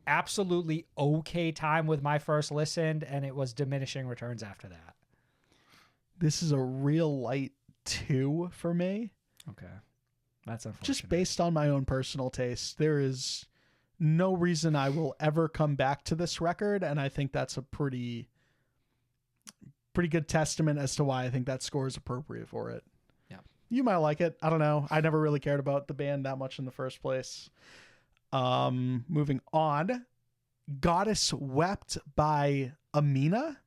absolutely okay time with my first listen, and it was diminishing returns after that. This is a real light 2 for me. Okay, that's unfortunate. Just based on my own personal taste, there is no reason I will ever come back to this record, and I think that's a pretty good testament as to why I think that score is appropriate for it. Yeah, you might like it. I don't know. I never really cared about the band that much in the first place. Moving on, Goddess Wept by Amina.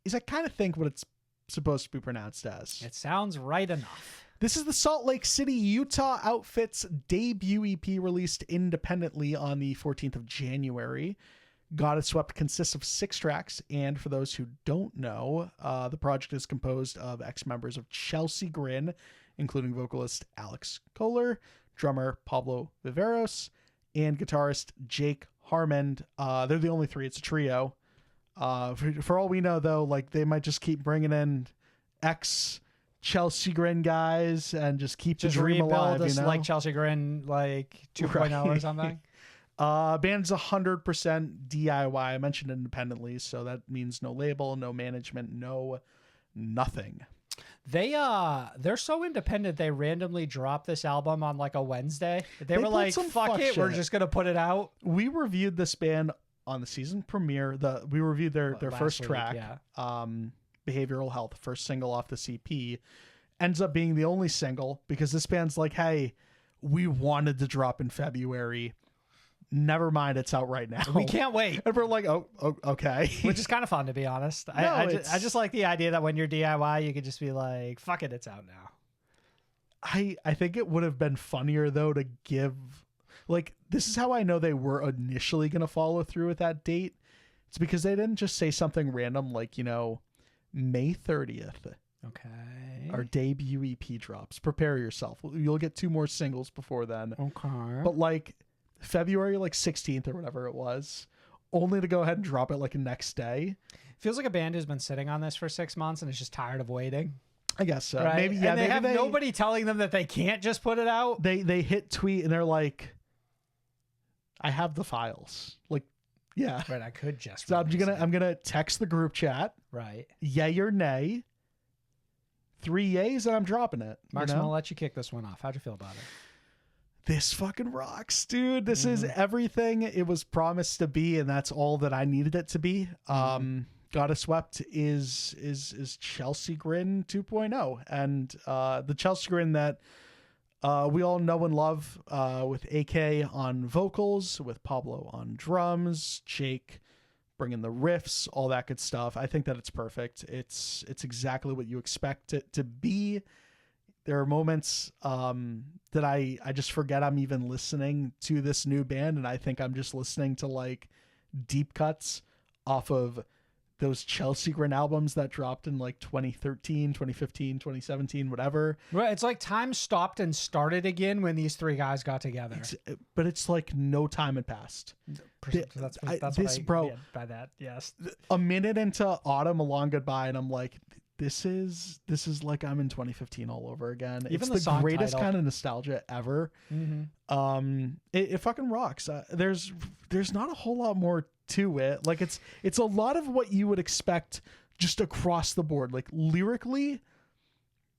Is I kind of think what it's supposed to be pronounced as. It sounds right enough. This is the Salt Lake City, Utah outfit's debut EP released independently on the 14th of January. Goddess Wept consists of 6 tracks, and for those who don't know, the project is composed of ex-members of Chelsea Grin, including vocalist Alex Kohler, drummer Pablo Viveros, and guitarist Jake Harmon. They're the only 3. It's a trio. For all we know, though, like they might just keep bringing in ex-Chelsea Grin guys and just keep the dream alive. Just like Chelsea Grin, like 2.0 or something. Band's 100% DIY. I mentioned independently, so that means no label, no management, no nothing. They're so independent. They randomly dropped this album on like a Wednesday. They were like, "Fuck it, we're just gonna put it out." We reviewed this band on the season premiere. We reviewed their first week, track, yeah. Behavioral Health, first single off the CP, ends up being the only single because this band's like, hey, we wanted to drop in February. Never mind, it's out right now. We can't wait. And we're like, oh okay. Which is kind of fun, to be honest. I just like the idea that when you're DIY, you could just be like, fuck it, it's out now. I think it would have been funnier though to give, like, this is how I know they were initially going to follow through with that date. It's because they didn't just say something random like, May 30th. Okay. Our debut EP drops. Prepare yourself. You'll get 2 more singles before then. Okay. But like February 16th or whatever it was, only to go ahead and drop it like the next day. Feels like a band who's been sitting on this for 6 months and is just tired of waiting. I guess so. Right? Maybe, yeah. And they maybe have nobody telling them that they can't just put it out. They hit tweet and they're like, I have the files. Like, yeah. Right, I could just. So I'm gonna text the group chat. Right. Yay or nay. 3 yays and I'm dropping it. Mark's gonna let you kick this one off. How'd you feel about it? This fucking rocks, dude. This is everything it was promised to be, and that's all that I needed it to be. Gotta Swept is Chelsea Grin 2.0, and the Chelsea Grin that we all know and love, with AK on vocals, with Pablo on drums, Jake bringing the riffs, all that good stuff. I think that it's perfect. It's exactly what you expect it to be. There are moments that I just forget I'm even listening to this new band, and I think I'm just listening to like deep cuts off of those Chelsea Grin albums that dropped in like 2013, 2015, 2017, whatever. Right. It's like time stopped and started again when these 3 guys got together. But it's like no time had passed. That's what I meant by that. Yes. A minute into Autumn, A Long Goodbye, and I'm like, this is like I'm in 2015 all over again. Even It's the greatest title. kind of nostalgia ever. It fucking rocks. There's not a whole lot more to it. Like it's a lot of what you would expect just across the board. Like lyrically,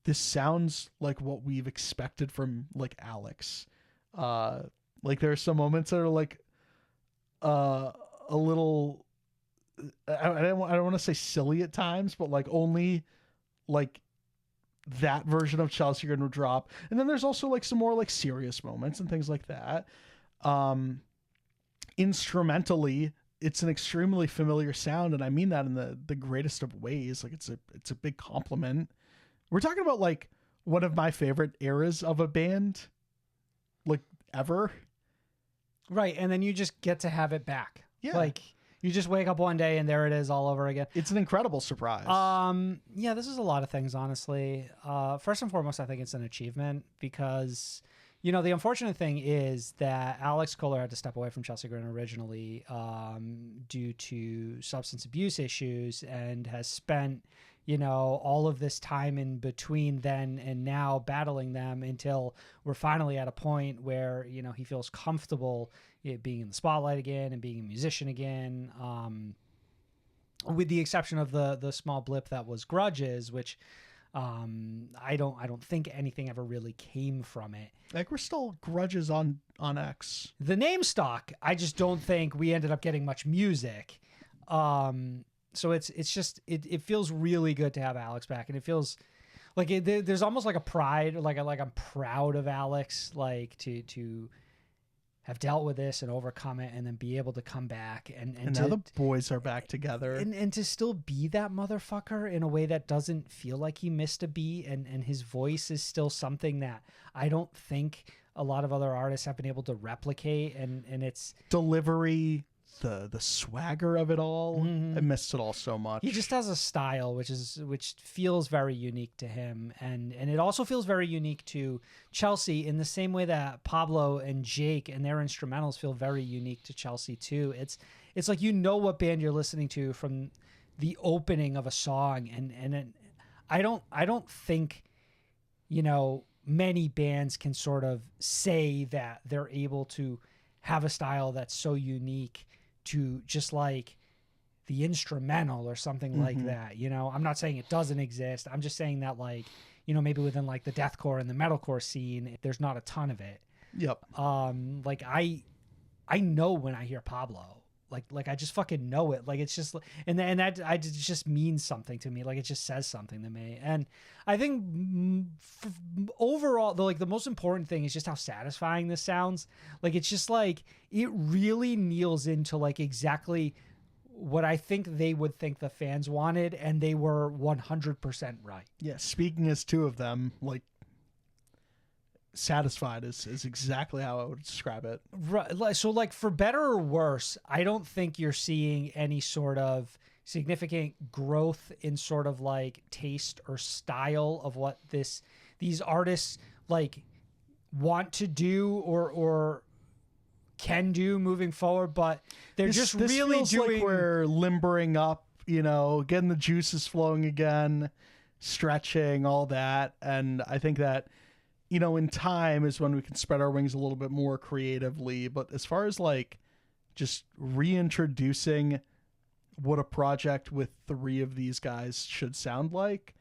this sounds like what we've expected from like Alex. Like there are some moments that are like a little, I don't want to say silly at times, but like only like that version of Chelsea Grin would drop. And then there's also like some more like serious moments and things like that. Instrumentally, it's an extremely familiar sound, and I mean that in the greatest of ways. Like it's a big compliment. We're talking about like one of my favorite eras of a band, like ever. Right, and then you just get to have it back. Yeah. Like you just wake up one day and there it is all over again. It's an incredible surprise. Yeah, this is a lot of things, honestly. First and foremost, I think it's an achievement because, the unfortunate thing is that Alex Kohler had to step away from Chelsea Grin originally due to substance abuse issues and has spent, all of this time in between then and now battling them until we're finally at a point where, he feels comfortable being in the spotlight again and being a musician again. With the exception of the small blip that was Grudges, which I don't think anything ever really came from it. Like we're still Grudges on X. The name stock, I just don't think we ended up getting much music. So it's just it feels really good to have Alex back, and it feels like there's almost like a pride, like I'm proud of Alex, like to have dealt with this and overcome it, and then be able to come back and now the boys are back together, and to still be that motherfucker in a way that doesn't feel like he missed a beat, and his voice is still something that I don't think a lot of other artists have been able to replicate, and it's delivery, the swagger of it all. I missed it all so much. He just has a style which feels very unique to him, and it also feels very unique to Chelsea in the same way that Pablo and Jake and their instrumentals feel very unique to Chelsea too. It's like what band you're listening to from the opening of a song, and I don't think many bands can sort of say that they're able to have a style that's so unique to just like the instrumental or something like that. I'm not saying it doesn't exist. I'm just saying that like, maybe within like the deathcore and the metalcore scene, there's not a ton of it. Yep. Like I know when I hear Pablo, like I just fucking know it. Like it's just, and that it just means something to me. Like it just says something to me. And I think overall, the most important thing is just how satisfying this sounds. Like it's just like it really kneels into like exactly what I think they would think the fans wanted, and they were 100% right. Yeah. Speaking as two of them, like satisfied is exactly how I would describe it. Right. So, like, for better or worse, I don't think you're seeing any sort of significant growth in sort of like taste or style of what these artists like want to do or can do moving forward, but they're This just really feels doing. like we're limbering up, getting the juices flowing again, stretching, all that. And I think that, in time is when we can spread our wings a little bit more creatively. But as far as like just reintroducing what a project with 3 of these guys should sound like,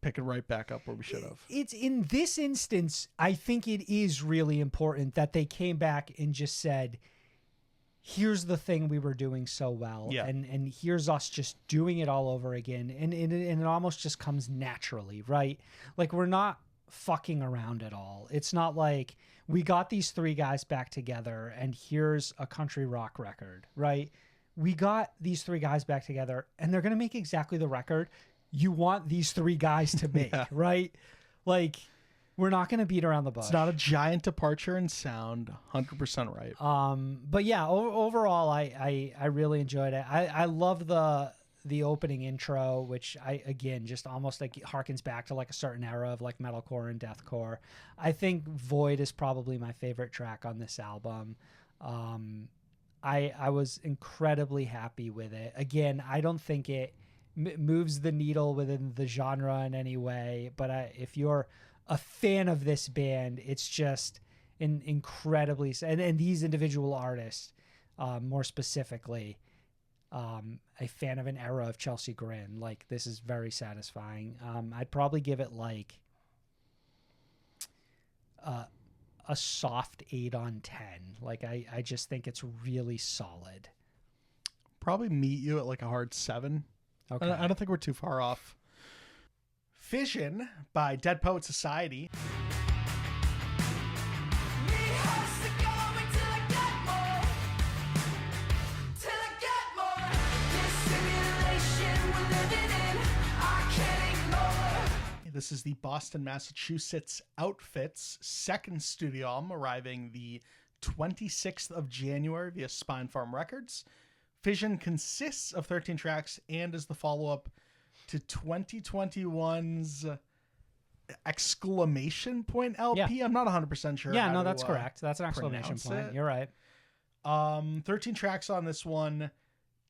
picking right back up where we should have. It's in this instance, I think it is really important that they came back and just said, here's the thing we were doing so well. Yeah. And here's us just doing it all over again. And it almost just comes naturally, right? Like, we're not fucking around at all. It's not like we got these 3 guys back together and here's a country rock record, right? We got these 3 guys back together and they're going to make exactly the record you want these 3 guys to make, Yeah. right? Like, we're not going to beat around the bush. It's not a giant departure in sound. 100% right. But yeah, overall, I really enjoyed it. I love the opening intro, which again just almost like harkens back to like a certain era of like metalcore and deathcore. I think Void is probably my favorite track on this album. I was incredibly happy with it. Again, I don't think it moves the needle within the genre in any way, but if you're a fan of this band, it's just incredibly, and these individual artists, more specifically, a fan of an era of Chelsea Grin. Like, this is very satisfying. I'd probably give it like a soft 8 on 10. Like, I just think it's really solid. Probably meet you at like a hard 7. Okay. I don't think we're too far off. Fission by Dead Poet Society. This is the Boston, Massachusetts Outfits' second studio album, arriving the 26th of January via Spine Farm Records. Fission consists of 13 tracks and is the follow-up to 2021's exclamation point LP. Yeah. I'm not 100% sure. Yeah, no, that's correct. That's an exclamation pronounce point. it. You're right. 13 tracks on this one.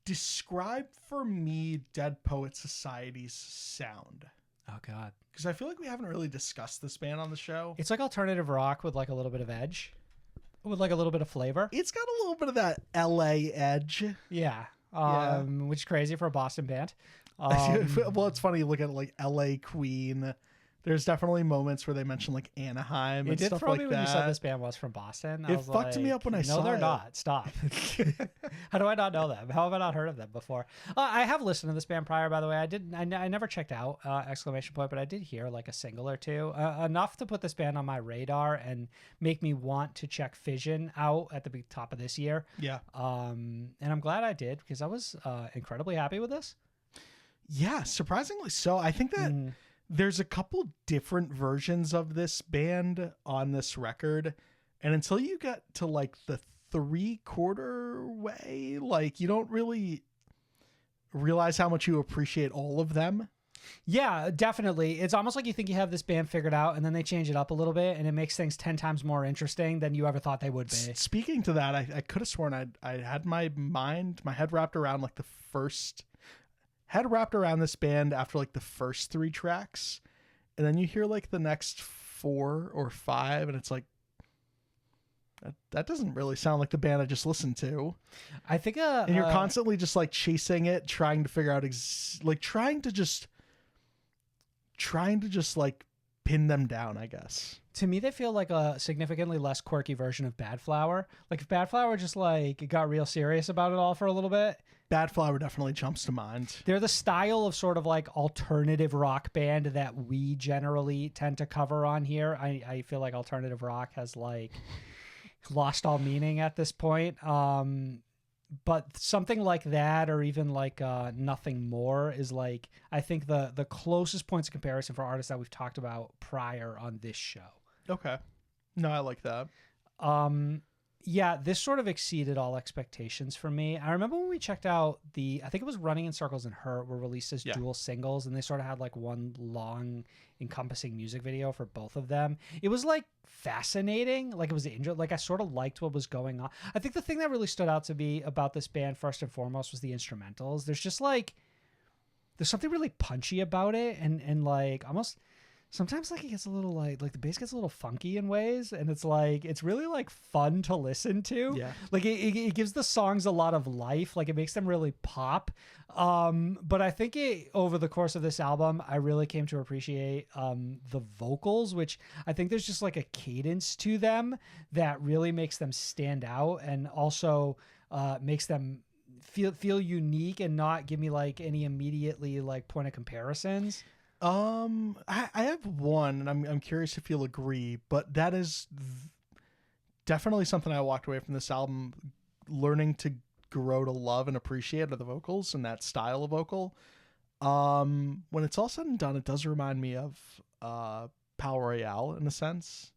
Describe for me Dead Poet Society's sound. Oh, God. Because I feel like we haven't really discussed this band on the show. It's like alternative rock with like a little bit of edge, with like a little bit of flavor. It's got a little bit of that LA edge. Yeah. Which is crazy for a Boston band. Well, it's funny. You look at like LA Queen. There's definitely moments where they mention like Anaheim and It did stuff throw like me that. when you said this band was from Boston. It fucked me up when I saw No, they're it. not. Stop. How do I not know them? How have I not heard of them before? I have listened to this band prior, by the way. I never checked out exclamation point, but I did hear like a single or two, enough to put this band on my radar and make me want to check Fission out at the top of this year. Yeah. And I'm glad I did, because I was incredibly happy with this. Yeah, surprisingly so. I think that there's a couple different versions of this band on this record, and until you get to like the 3/4 way, like you don't really realize how much you appreciate all of them. Yeah, definitely. It's almost like you think you have this band figured out, and then they change it up a little bit, and it makes things 10 times more interesting than you ever thought they would be. Speaking to that, I could have sworn I had my head wrapped around like this band after like the first 3 tracks, and then you hear like the next 4 or 5, and it's like, that doesn't really sound like the band I just listened to. I think and you're constantly just like chasing it, trying to figure out trying to just like pin them down, I guess. To me, they feel like a significantly less quirky version of Bad Flower. Like, if Bad Flower just like got real serious about it all for a little bit. Bad Flower definitely jumps to mind. They're the style of sort of like alternative rock band that we generally tend to cover on here. I feel like alternative rock has like lost all meaning at this point. But something like that, or even like Nothing More, is like, I think the closest points of comparison for artists that we've talked about prior on this show. Okay. No, I like that. Yeah, this sort of exceeded all expectations for me. I remember when we checked out I think it was Running in Circles and Hurt were released as dual singles, and they sort of had like one long encompassing music video for both of them. It was like fascinating. Like it was like I sort of liked what was going on. I think the thing that really stood out to me about this band first and foremost was the instrumentals. There's something really punchy about it, and like almost sometimes like it gets a little like the bass gets a little funky in ways, and it's like it's really like fun to listen to. Yeah. Like it gives the songs a lot of life. Like it makes them really pop. But I think over the course of this album, I really came to appreciate the vocals, which I think there's just like a cadence to them that really makes them stand out, and also makes them feel unique and not give me like any immediately like point of comparisons. I have one, and I'm curious if you'll agree, but that is definitely something I walked away from this album learning to grow to love and appreciate are the vocals and that style of vocal. When it's all said and done, it does remind me of Power Royale in a sense.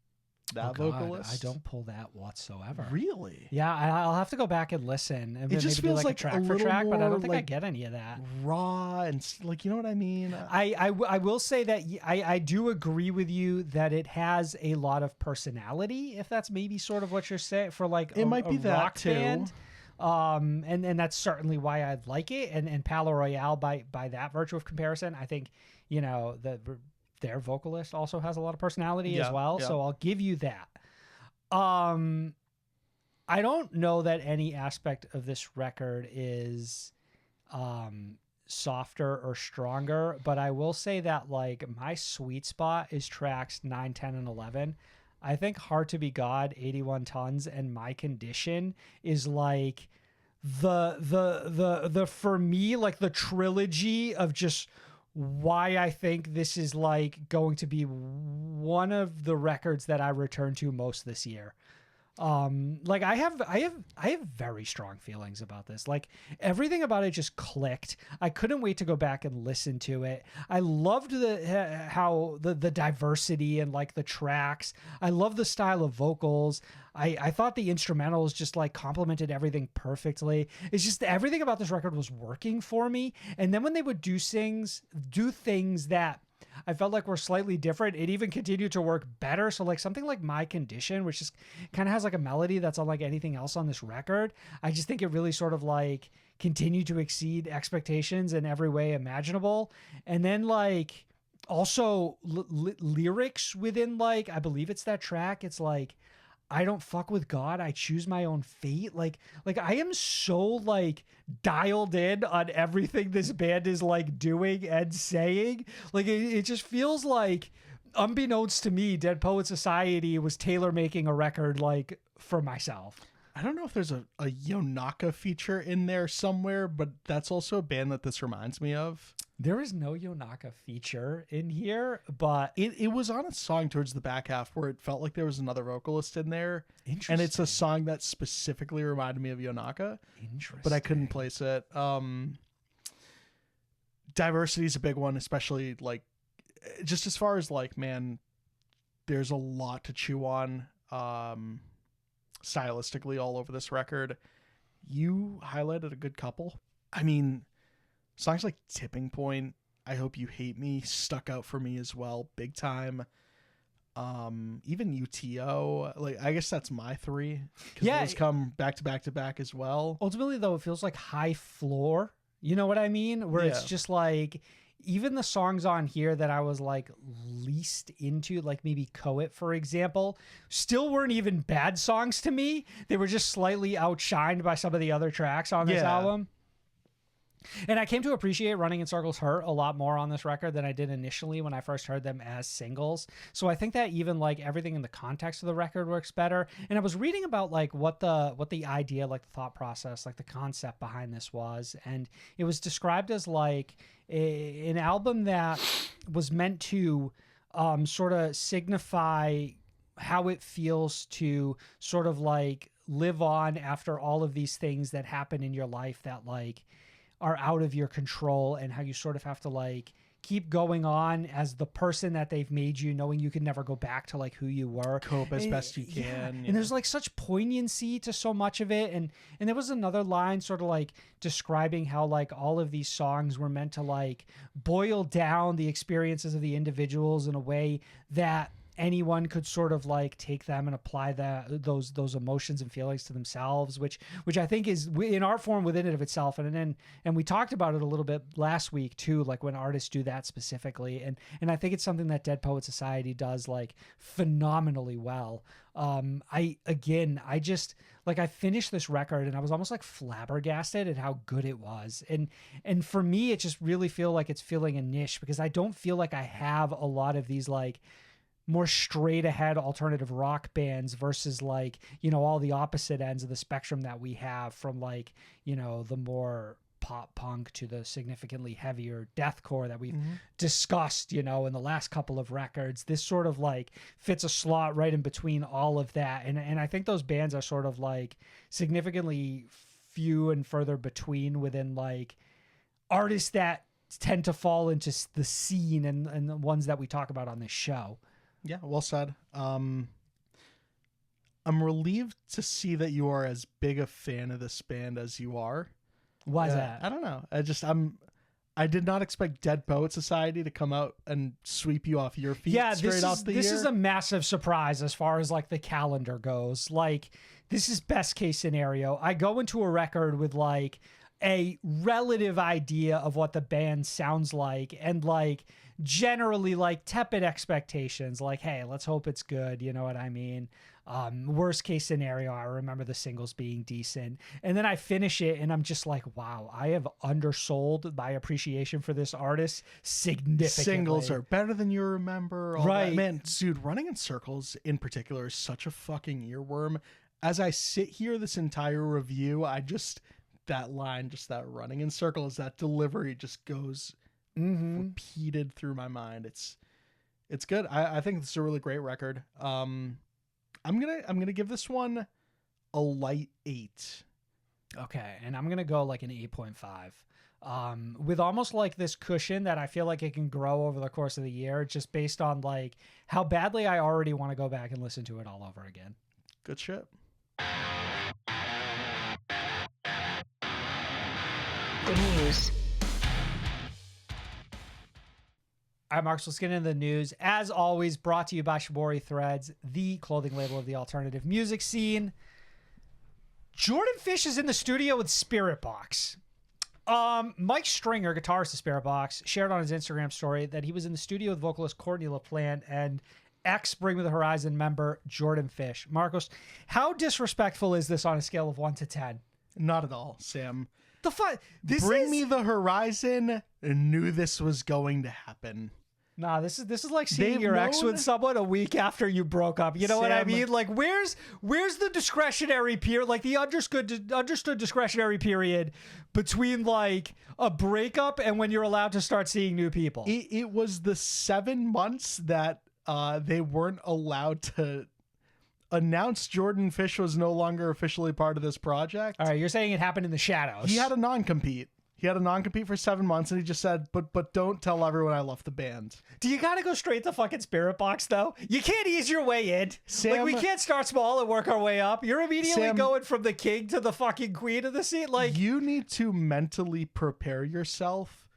That vocalist. I don't pull that whatsoever. Really? Yeah, I'll have to go back and listen. And it just maybe feels like like a track a for little track, but I more don't think I like get any of that. Raw and like, you know what I mean? I will say that I do agree with you that it has a lot of personality, if that's maybe sort of what you're saying for like it might be a that rock too. band. And that's certainly why I like it. And Palo Royale by that virtue of comparison, I think, you know, their vocalist also has a lot of personality as well. Yeah. So I'll give you that. I don't know that any aspect of this record is softer or stronger, but I will say that like my sweet spot is tracks 9, 10, and 11. I think Hard to Be God, 81 Tons, and My Condition is like the for me, like the trilogy of just why I think this is like going to be one of the records that I return to most this year. Like I have very strong feelings about this. Like everything about it just clicked. I couldn't wait to go back and listen to it. I loved how the diversity and like the tracks. I love the style of vocals. I thought the instrumentals just like complemented everything perfectly. It's just everything about this record was working for me. And then when they would do things that I felt like were slightly different, it even continued to work better. So like something like My Condition, which just kind of has like a melody that's unlike anything else on this record. I just think it really sort of like continued to exceed expectations in every way imaginable. And then like also lyrics within like, I believe it's that track. It's like, I don't fuck with God. I choose my own fate. Like I am so like dialed in on everything this band is like doing and saying. Like it just feels like, unbeknownst to me, Dead Poet Society was tailor making a record like for myself. I don't know if there's a Yonaka feature in there somewhere, but that's also a band that this reminds me of. There is no Yonaka feature in here, but it was on a song towards the back half where it felt like there was another vocalist in there. Interesting. And it's a song that specifically reminded me of Yonaka. Interesting. But I couldn't place it. Diversity is a big one, especially like just as far as like, man, there's a lot to chew on stylistically all over this record. You highlighted a good couple. I mean, songs like Tipping Point, I Hope You Hate Me, stuck out for me as well, big time. Even UTO, like I guess that's my three. Yeah, those come back to back to back as well. Ultimately, though, it feels like high floor. You know what I mean? Where it's just like, even the songs on here that I was like least into, like maybe Coet, for example, still weren't even bad songs to me. They were just slightly outshined by some of the other tracks on this album. And I came to appreciate Running in Circles Hurt a lot more on this record than I did initially when I first heard them as singles. So I think that even like everything in the context of the record works better. And I was reading about like what the idea, like the thought process, like the concept behind this was. And it was described as like an album that was meant to sort of signify how it feels to sort of like live on after all of these things that happen in your life that like are out of your control, and how you sort of have to like keep going on as the person that they've made you, knowing you can never go back to like who you were. Cope as best you can. Yeah. Yeah. And there's like such poignancy to so much of it. And there was another line sort of like describing how like all of these songs were meant to like boil down the experiences of the individuals in a way that anyone could sort of like take them and apply those emotions and feelings to themselves, which I think is in art form within it of itself. And we talked about it a little bit last week too, like when artists do that specifically. And I think it's something that Dead Poet Society does like phenomenally well. I finished this record and I was almost like flabbergasted at how good it was. And for me, it just really feel like it's filling a niche because I don't feel like I have a lot of these like more straight ahead alternative rock bands versus like, you know, all the opposite ends of the spectrum that we have from like, you know, the more pop punk to the significantly heavier deathcore that we've discussed, you know, in the last couple of records. This sort of like fits a slot right in between all of that. And I think those bands are sort of like significantly few and further between within like artists that tend to fall into the scene and the ones that we talk about on this show. Yeah, well said. I'm relieved to see that you are as big a fan of this band as you are. Why is that? I don't know. I did not expect Dead Poet Society to come out and sweep you off your feet straight off the year. This is a massive surprise as far as like the calendar goes. Like this is best case scenario. I go into a record with like a relative idea of what the band sounds like and like generally like tepid expectations, like, hey, let's hope it's good. You know what I mean? Worst case scenario, I remember the singles being decent. And then I finish it and I'm just like, wow, I have undersold my appreciation for this artist significantly. Singles are better than you remember. Right. Man, dude, Running in Circles in particular is such a fucking earworm. As I sit here this entire review, that line, just that Running in Circles, that delivery just goes repeated through my mind. It's good. I think this is a really great record. I'm gonna give this one a light 8. Okay, and I'm gonna go like an 8.5. With almost like this cushion that I feel like it can grow over the course of the year, just based on like how badly I already want to go back and listen to it all over again. Good shit. The news. All right, Marks, let's get into the news. As always, brought to you by Shibori Threads, the clothing label of the alternative music scene. Jordan Fish is in the studio with Spirit Box. Mike Stringer, guitarist of Spirit Box, shared on his Instagram story that he was in the studio with vocalist Courtney LaPlante and ex-Bring Me the Horizon member Jordan Fish. Marcos, how disrespectful is this on a scale of 1 to 10? Not at all, Sam. Bring Me the Horizon knew this was going to happen. Nah, this is like seeing your ex with someone a week after you broke up. You know what I mean? Like, where's the discretionary period, like the understood discretionary period between like a breakup and when you're allowed to start seeing new people? It was the 7 months that they weren't allowed to announce Jordan Fish was no longer officially part of this project. All right, you're saying it happened in the shadows. He had a non-compete. For 7 months, and he just said, but don't tell everyone I left the band. Do you gotta go straight to fucking Spirit Box, though? You can't ease your way in. Sam, like, we can't start small and work our way up. You're immediately going from the king to the fucking queen of the scene. Like, you need to mentally prepare yourself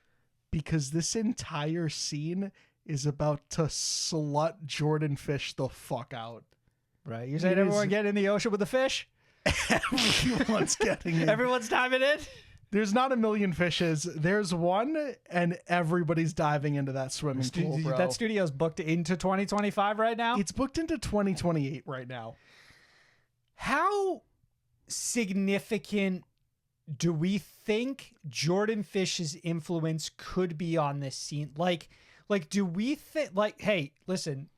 because this entire scene is about to slut Jordan Fish the fuck out. Right. You're saying everyone get in the ocean with the fish? Everyone's getting in. Everyone's diving in? There's not a million fishes. There's one, and everybody's diving into that swimming pool, bro. That studio's booked into 2025 right now? It's booked into 2028 right now. How significant do we think Jordan Fish's influence could be on this scene? Like do we think, like, hey, listen,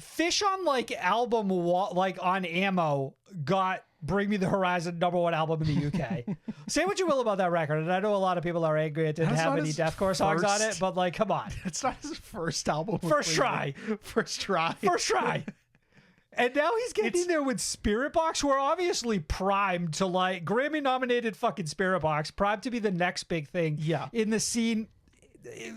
Fish on like album, like on Ammo got Bring Me the Horizon #1 album in the UK. Say what you will about that record, and I know a lot of people are angry it didn't have any deathcore songs on it, but like, come on. It's not his first album. First try. And now he's getting in there with Spirit Box, who are obviously primed to like Grammy-nominated fucking Spirit Box, primed to be the next big thing in the scene.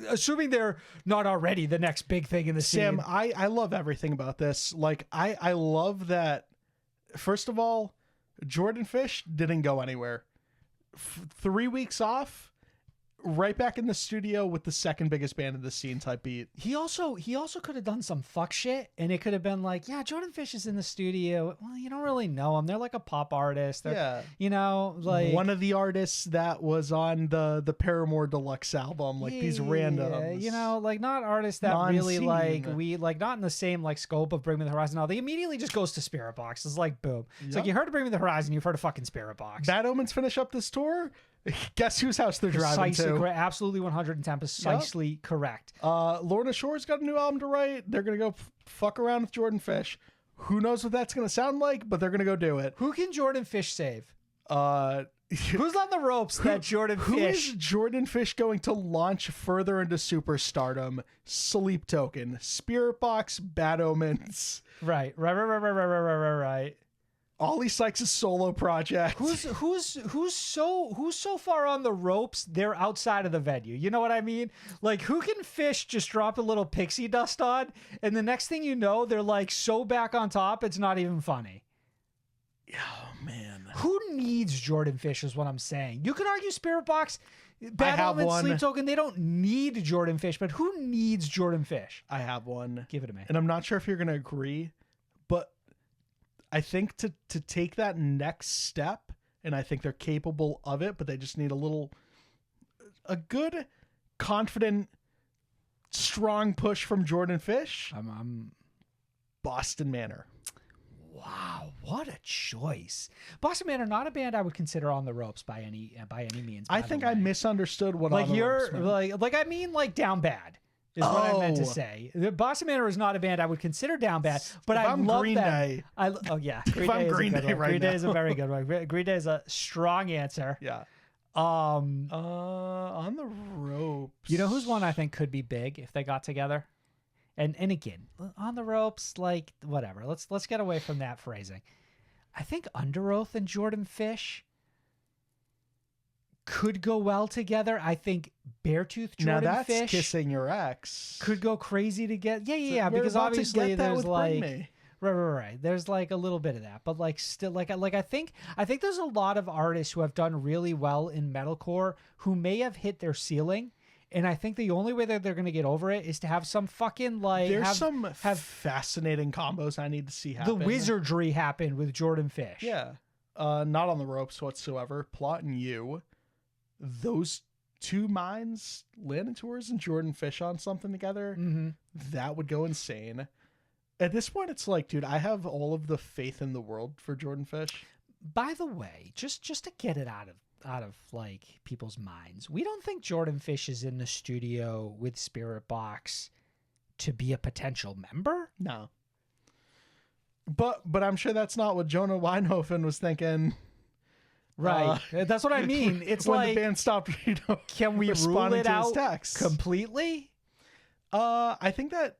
assuming they're not already the next big thing in the Sam, scene. I love everything about this. Like, I love that, first of all, Jordan Fish didn't go anywhere. 3 weeks off, right back in the studio with the second biggest band in the scene type beat. He also could have done some fuck shit, and it could have been like, yeah, Jordan Fish is in the studio. Well, you don't really know him. They're like a pop artist. They're, you know, like one of the artists that was on the Paramore deluxe album, like these randoms. You know, like not artists that really like not in the same like scope of Bring Me the Horizon. No, they immediately just goes to Spirit Box. It's like boom. It's like you heard of Bring Me the Horizon, you've heard of fucking Spirit Box. Bad Omens finish up this tour. Guess whose house they're driving to? Correct. Absolutely 110 precisely correct. Lorna Shore's got a new album to write. They're gonna go fuck around with Jordan Fish. Who knows what that's gonna sound like, but they're gonna go do it. Who can Jordan Fish save? Who's on the ropes that Jordan Fish? Who is Jordan Fish going to launch further into superstardom? Sleep Token, Spirit Box, Bad Omens. Right. Ollie Sykes' solo project. Who's so far on the ropes they're outside of the venue? You know what I mean? Like, who can Fish just drop a little pixie dust on, and the next thing you know, they're like so back on top, it's not even funny. Oh man, who needs Jordan Fish is what I'm saying. You could argue Spirit Box, Bad Omens, Sleep Token. They don't need Jordan Fish, but who needs Jordan Fish? I have one. Give it to me. And I'm not sure if you're gonna agree, but I think to take that next step, and I think they're capable of it, but they just need a good, confident, strong push from Jordan Fish. I'm Boston Manor. Wow, what a choice! Boston Manor, not a band I would consider on the ropes by any means. I think I misunderstood what like on the you're ropes meant. like I mean like down bad. Is what I meant to say. The Boston Manor is not a band I would consider down bad, but I love Green them. Day. Green Day right Green now. Day is a very good one. Green Day is a strong answer. Yeah. On the ropes. You know who's one I think could be big if they got together? And again, on the ropes, like whatever. Let's get away from that phrasing. I think Under Oath and Jordan Fish could go well together. I think Beartooth Jordan now that's Fish kissing your ex could go crazy together. Yeah. So because obviously there's like Bring Me. right. There's like a little bit of that, but like still like I think there's a lot of artists who have done really well in metalcore who may have hit their ceiling. And I think the only way that they're going to get over it is to have some fucking like there's some fascinating combos I need to see happen. The wizardry happen with Jordan Fish. Yeah. Not on the ropes whatsoever. Plot and you. Those two minds, Landon Tours and Jordan Fish on something together, that would go insane. At this point, it's like, dude, I have all of the faith in the world for Jordan Fish. By the way, just to get it out of like people's minds, we don't think Jordan Fish is in the studio with Spirit Box to be a potential member. No. But I'm sure that's not what Jonah Weinhofen was thinking. Right. That's what I mean. It's when like the band stopped, can we rule responding it to his out texts. completely? I think that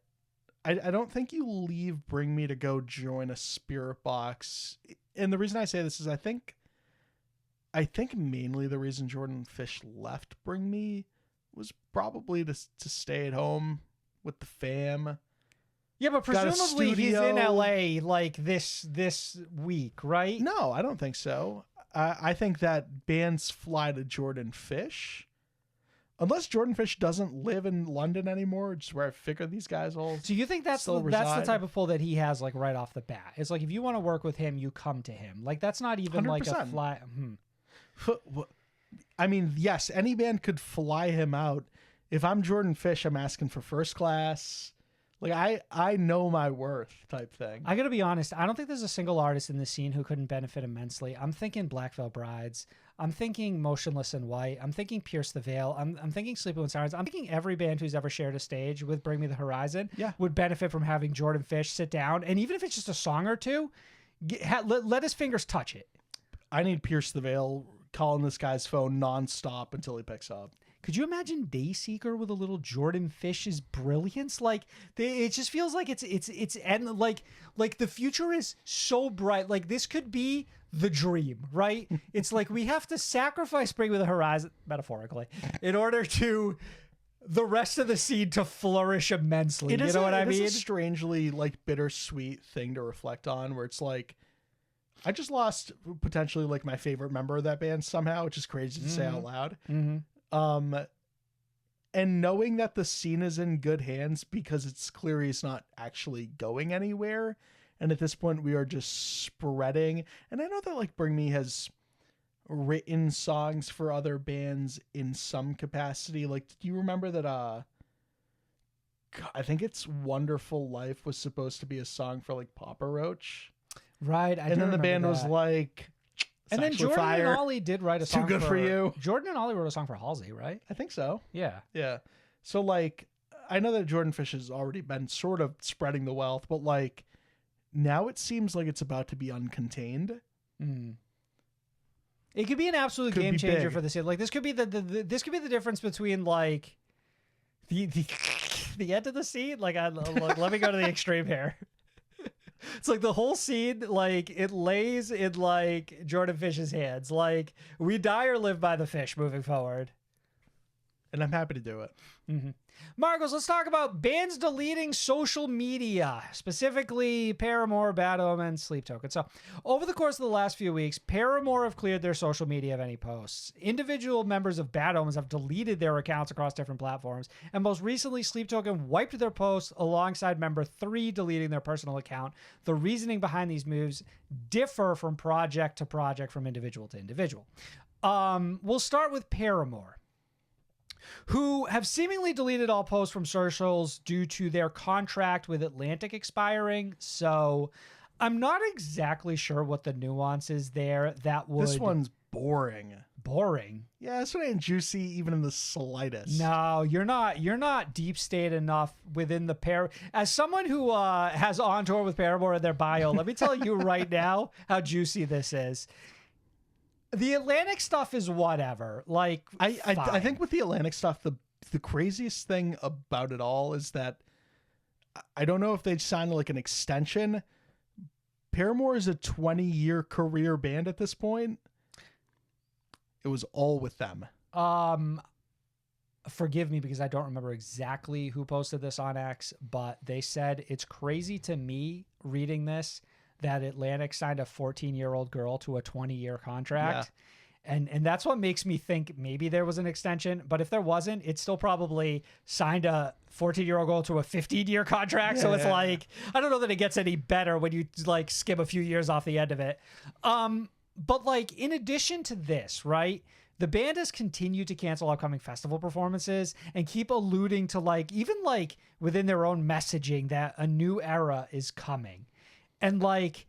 I don't think you leave Bring Me to go join a Spirit Box. And the reason I say this is I think mainly the reason Jordan Fish left Bring Me was probably to stay at home with the fam. Yeah, but presumably he's in LA like this week, right? No, I don't think so. I think that bands fly to Jordan Fish. Unless Jordan Fish doesn't live in London anymore, which is where I figure these guys all. So you think that's the reside. type of pull that he has like right off the bat? It's like if you want to work with him, you come to him. Like that's not even 100%. Like a fly. I mean, yes, any band could fly him out. If I'm Jordan Fish, I'm asking for first class. Like I know my worth type thing. I gotta be honest. I don't think there's a single artist in the scene who couldn't benefit immensely. I'm thinking Black Veil Brides. I'm thinking Motionless in White. I'm thinking Pierce the Veil. I'm thinking Sleeping with Sirens. I'm thinking every band who's ever shared a stage with Bring Me the Horizon would benefit from having Jordan Fish sit down. And even if it's just a song or two, let his fingers touch it. I need Pierce the Veil calling this guy's phone nonstop until he picks up. Could you imagine Dayseeker with a little Jordan Fish's brilliance? Like it just feels like it's and like the future is so bright. Like this could be the dream, right? It's like we have to sacrifice Bring Me the Horizon, metaphorically, in order to the rest of the scene to flourish immensely. It You is know what I mean? It's a strangely like bittersweet thing to reflect on, where it's like, I just lost potentially like my favorite member of that band somehow, which is crazy to say out loud. And knowing that the scene is in good hands because it's clear he's not actually going anywhere. And at this point we are just spreading. And I know that like Bring Me has written songs for other bands in some capacity. Like, do you remember that, I think it's Wonderful Life was supposed to be a song for like Papa Roach. Right. And then the band was like, and then Jordan fire. and Ollie did write a song. Too good for you. Jordan and Ollie wrote a song for Halsey, right? I think so. Yeah. Yeah. So like, I know that Jordan Fish has already been sort of spreading the wealth, but like now it seems like it's about to be uncontained. It could be an absolute Could game be changer big. for this. Like this could be this could be the difference between like the end of the scene. Like let me go to the extreme here. It's like the whole scene, like it lays in like Jordan Fish's hands. Like we die or live by the fish moving forward. And I'm happy to do it. Marcos, let's talk about bands deleting social media, specifically Paramore, Bad Omens, Sleep Token. So over the course of the last few weeks, Paramore have cleared their social media of any posts. Individual members of Bad Omens have deleted their accounts across different platforms. And most recently, Sleep Token wiped their posts alongside member 3 deleting their personal account. The reasoning behind these moves differ from project to project, from individual to individual. We'll start with Paramore, who have seemingly deleted all posts from socials due to their contract with Atlantic expiring. So I'm not exactly sure what the nuance is there. This one's boring. Boring. Yeah, it's not even juicy even in the slightest. No, you're not deep state enough within the As someone who has On Tour with Paramore in their bio, let me tell you right now how juicy this is. The Atlantic stuff is whatever. Like, I think with the Atlantic stuff, the craziest thing about it all is that I don't know if they signed like an extension. Paramore is a 20-year career band at this point. It was all with them. Forgive me because I don't remember exactly who posted this on X, but they said it's crazy to me reading this that Atlantic signed a 14-year-old girl to a 20-year contract. Yeah. And that's what makes me think maybe there was an extension. But if there wasn't, it still probably signed a 14-year-old girl to a 15-year contract. Yeah, so it's like, I don't know that it gets any better when you like skim a few years off the end of it. But like, in addition to this, right, the band has continued to cancel upcoming festival performances and keep alluding to like, even like within their own messaging, that a new era is coming. And like,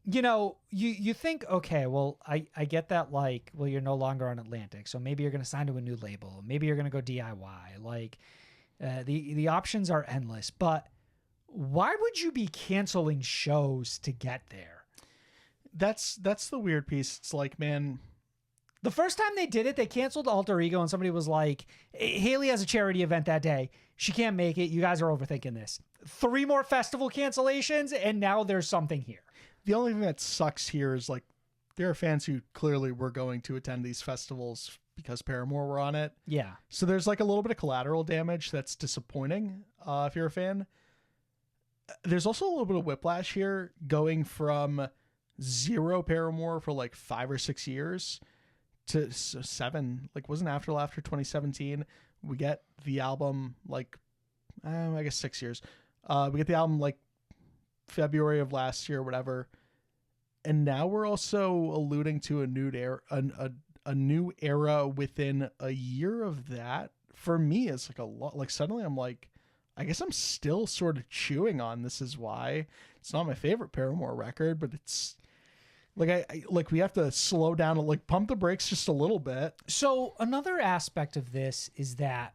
you know, you think, okay, well, I get that, like, well, you're no longer on Atlantic, so maybe you're going to sign to a new label. Maybe you're going to go DIY. Like, the options are endless. But why would you be canceling shows to get there? That's the weird piece. It's like, man, the first time they did it, they canceled Alter Ego, and somebody was like, Haley has a charity event that day. She can't make it. You guys are overthinking this. 3 more festival cancellations, and now there's something here. The only thing that sucks here is like there are fans who clearly were going to attend these festivals because Paramore were on it. Yeah. So there's like a little bit of collateral damage that's disappointing if you're a fan. There's also a little bit of whiplash here, going from 0 Paramore for like 5 or 6 years to 7. Like, wasn't after 2017. We get the album like, I guess 6 years. We get the album like February of last year or whatever. And now we're also alluding to a new era within a year of that. For me, it's like a lot. Like, suddenly I'm like, I guess I'm still sort of chewing on This Is Why. It's not my favorite Paramore record, but it's like, I like, we have to slow down and like pump the brakes just a little bit. So another aspect of this is that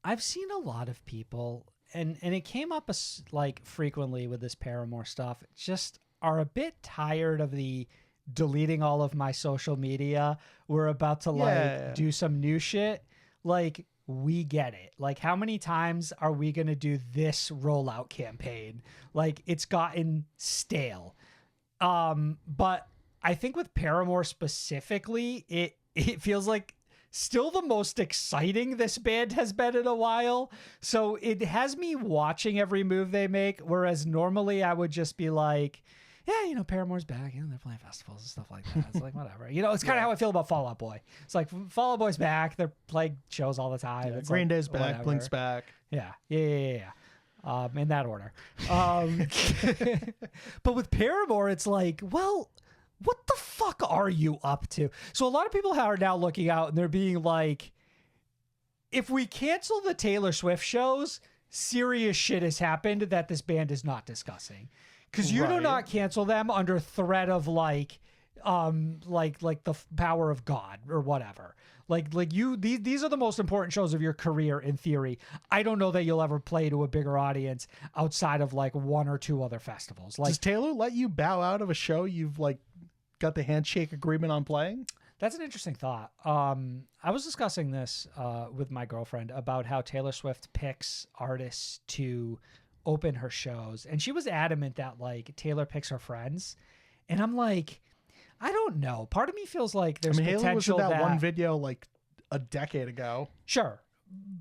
I've seen a lot of people, and it came up like frequently with this Paramore stuff, just are a bit tired of the deleting all of my social media. We're about to do some new shit. Like, we get it. Like, how many times are we going to do this rollout campaign? Like, it's gotten stale. But I think with Paramore specifically, it feels like still the most exciting this band has been in a while. So it has me watching every move they make, whereas normally I would just be like, yeah, you know, Paramore's back, you know, they're playing festivals and stuff like that. It's like, whatever. You know, it's kind of how I feel about Fall Out Boy. It's like Fall Out Boy's back. They're playing shows all the time. Yeah, It's Green like, Day's back, whatever. Blink's back. Yeah. In that order. But with Paramore, it's like, well, what the fuck are you up to? So a lot of people are now looking out and they're being like, if we cancel the Taylor Swift shows, serious shit has happened that this band is not discussing. Because you do Right. not cancel them under threat of like the power of God or whatever. These are the most important shows of your career in theory. I don't know that you'll ever play to a bigger audience outside of like one or two other festivals. Like, Does Taylor let you bow out of a show you've like got the handshake agreement on playing? that's an interesting thought. I was discussing this with my girlfriend about how Taylor Swift picks artists to open her shows, and she was adamant that like Taylor picks her friends, and I'm like, I don't know. Part of me feels like there's Haley was in potential that one video like a decade ago. Sure.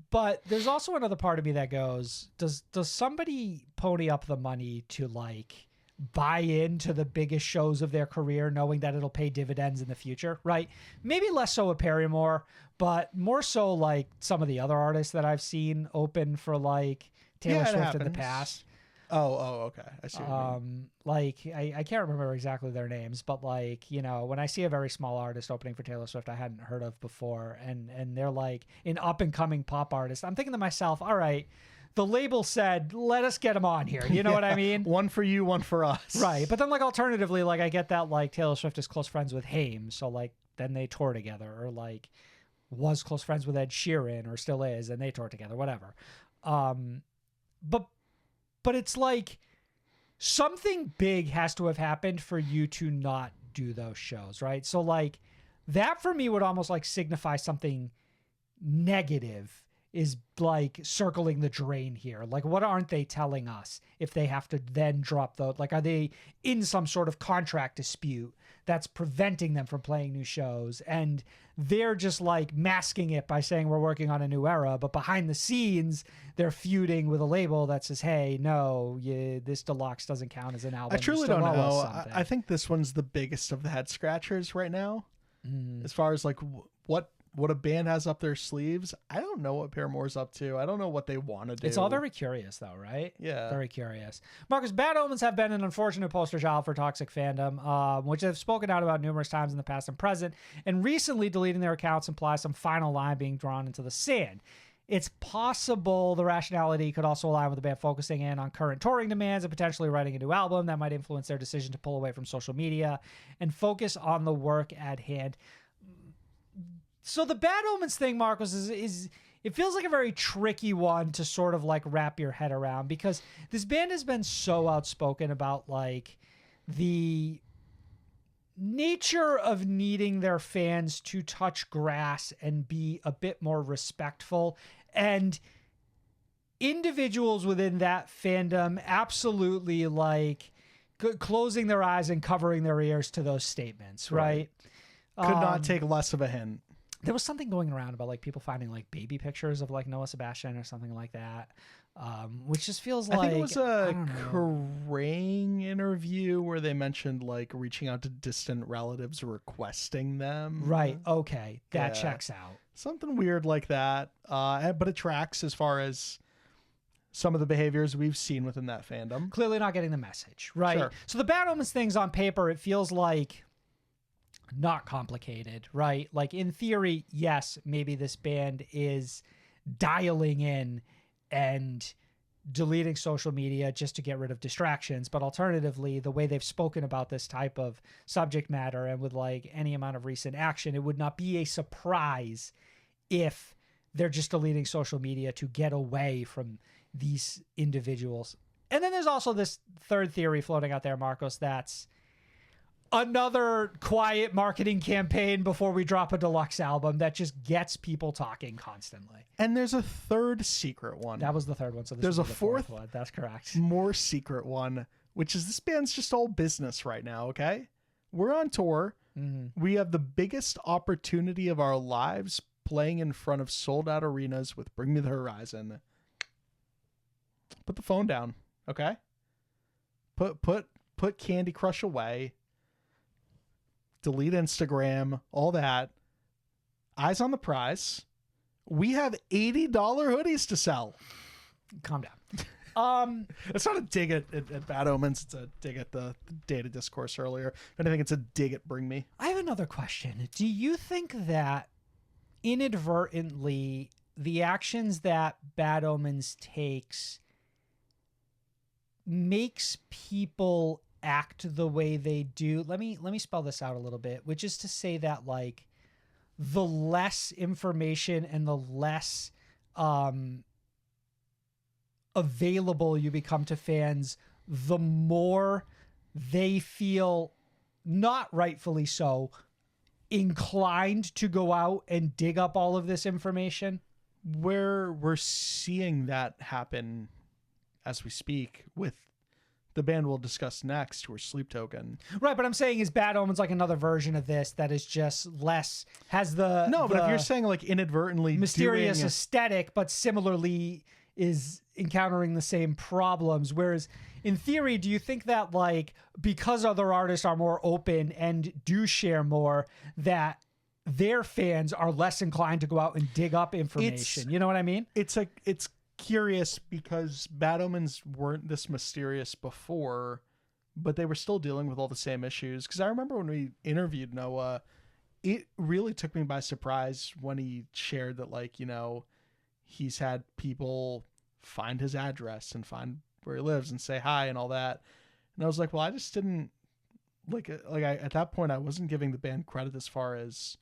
But there's also another part of me that goes, does somebody pony up the money to like buy into the biggest shows of their career knowing that it'll pay dividends in the future, right? Maybe less so with Paramore, but more so like some of the other artists that I've seen open for like Taylor Yeah, it Swift in the happens. past. Oh, okay. I see what you mean. Like I can't remember exactly their names, but like, you know, when I see a very small artist opening for Taylor Swift I hadn't heard of before, and they're like an up and coming pop artist, I'm thinking to myself, all right, the label said, let us get him on here. You know what I mean? One for you, one for us. Right. But then like alternatively, like I get that like Taylor Swift is close friends with Haim, so like then they tour together, or like was close friends with Ed Sheeran or still is and they tour together, whatever. But it's like something big has to have happened for you to not do those shows, right? So like that for me would almost like signify something negative is like circling the drain here. Like, what aren't they telling us if they have to then drop the, like, are they in some sort of contract dispute that's preventing them from playing new shows? And they're just like masking it by saying we're working on a new era, but behind the scenes, they're feuding with a label that says, hey, no, this deluxe doesn't count as an album. I truly You still don't owe us know. something. I think this one's the biggest of the head scratchers right now. As far as like what a band has up their sleeves. I don't know what Paramore's up to. I don't know what they want to do. It's all very curious, though, right? Yeah. Very curious. Marcus, Bad Omens have been an unfortunate poster child for toxic fandom, which they've spoken out about numerous times in the past and present, and recently deleting their accounts implies some final line being drawn into the sand. It's possible the rationality could also align with the band focusing in on current touring demands and potentially writing a new album that might influence their decision to pull away from social media and focus on the work at hand. So the Bad Omens thing, Marcos, is it feels like a very tricky one to sort of like wrap your head around, because this band has been so outspoken about like the nature of needing their fans to touch grass and be a bit more respectful, and individuals within that fandom absolutely like closing their eyes and covering their ears to those statements, right? Could not take less of a hint. There was something going around about like people finding like baby pictures of like Noah Sebastian or something like that, which just feels like, I think it was I a don't know. Kerrang interview where they mentioned like reaching out to distant relatives requesting them. Right. Okay. That Yeah. checks out. Something weird like that. But it tracks as far as some of the behaviors we've seen within that fandom. Clearly not getting the message. Right. Sure. So the Bad Omens things on paper, it feels like not complicated, right? Like in theory, yes, maybe this band is dialing in and deleting social media just to get rid of distractions. But alternatively, the way they've spoken about this type of subject matter and with like any amount of recent action, it would not be a surprise if they're just deleting social media to get away from these individuals. And then there's also this third theory floating out there, Marcos, that's another quiet marketing campaign before we drop a deluxe album that just gets people talking constantly. And there's a third secret one. That was the third one. So this There's was a the fourth fourth- one. That's correct. More secret one, which is this band's just all business right now, okay? We're on tour. Mm-hmm. We have the biggest opportunity of our lives playing in front of sold out arenas with Bring Me the Horizon. Put the phone down, okay? Put Candy Crush away. Delete Instagram, all that. Eyes on the prize. We have $80 hoodies to sell. Calm down. It's not a dig at Bad Omens. It's a dig at the data discourse earlier. But I think it's a dig at Bring Me. I have another question. Do you think that inadvertently the actions that Bad Omens takes makes people act the way they do? Let me spell this out a little bit, which is to say that like the less information and the less available you become to fans, the more they feel, not rightfully so, inclined to go out and dig up all of this information. We're seeing that happen as we speak with the band we'll discuss next, who are Sleep Token. Right, but I'm saying is Bad Omens like another version of this that is just less, has the... No, but if you're saying like inadvertently mysterious aesthetic, but similarly is encountering the same problems, whereas in theory, do you think that like because other artists are more open and do share more, that their fans are less inclined to go out and dig up information? You know what I mean? It's curious because Bad Omens weren't this mysterious before, but they were still dealing with all the same issues. Because I remember when we interviewed Noah, it really took me by surprise when he shared that, like, you know, he's had people find his address and find where he lives and say hi and all that. And I was like, well, I just didn't at that point, I wasn't giving the band credit as far as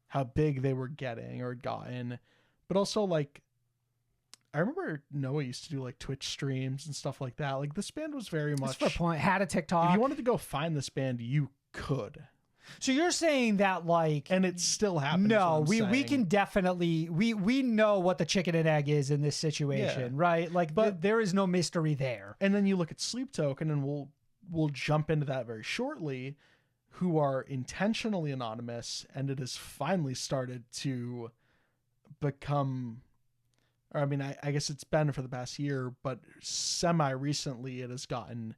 how big they were getting or had gotten, but also like, I remember Noah used to do like Twitch streams and stuff like that. Like this band was very much... That's the point. Had a TikTok. If you wanted to go find this band, you could. So you're saying that like... And it still happens. No, we can definitely... We know what the chicken and egg is in this situation, right? Like, but there is no mystery there. And then you look at Sleep Token, and we'll jump into that very shortly, who are intentionally anonymous, and it has finally started to become... I mean, I guess it's been for the past year, but semi-recently it has gotten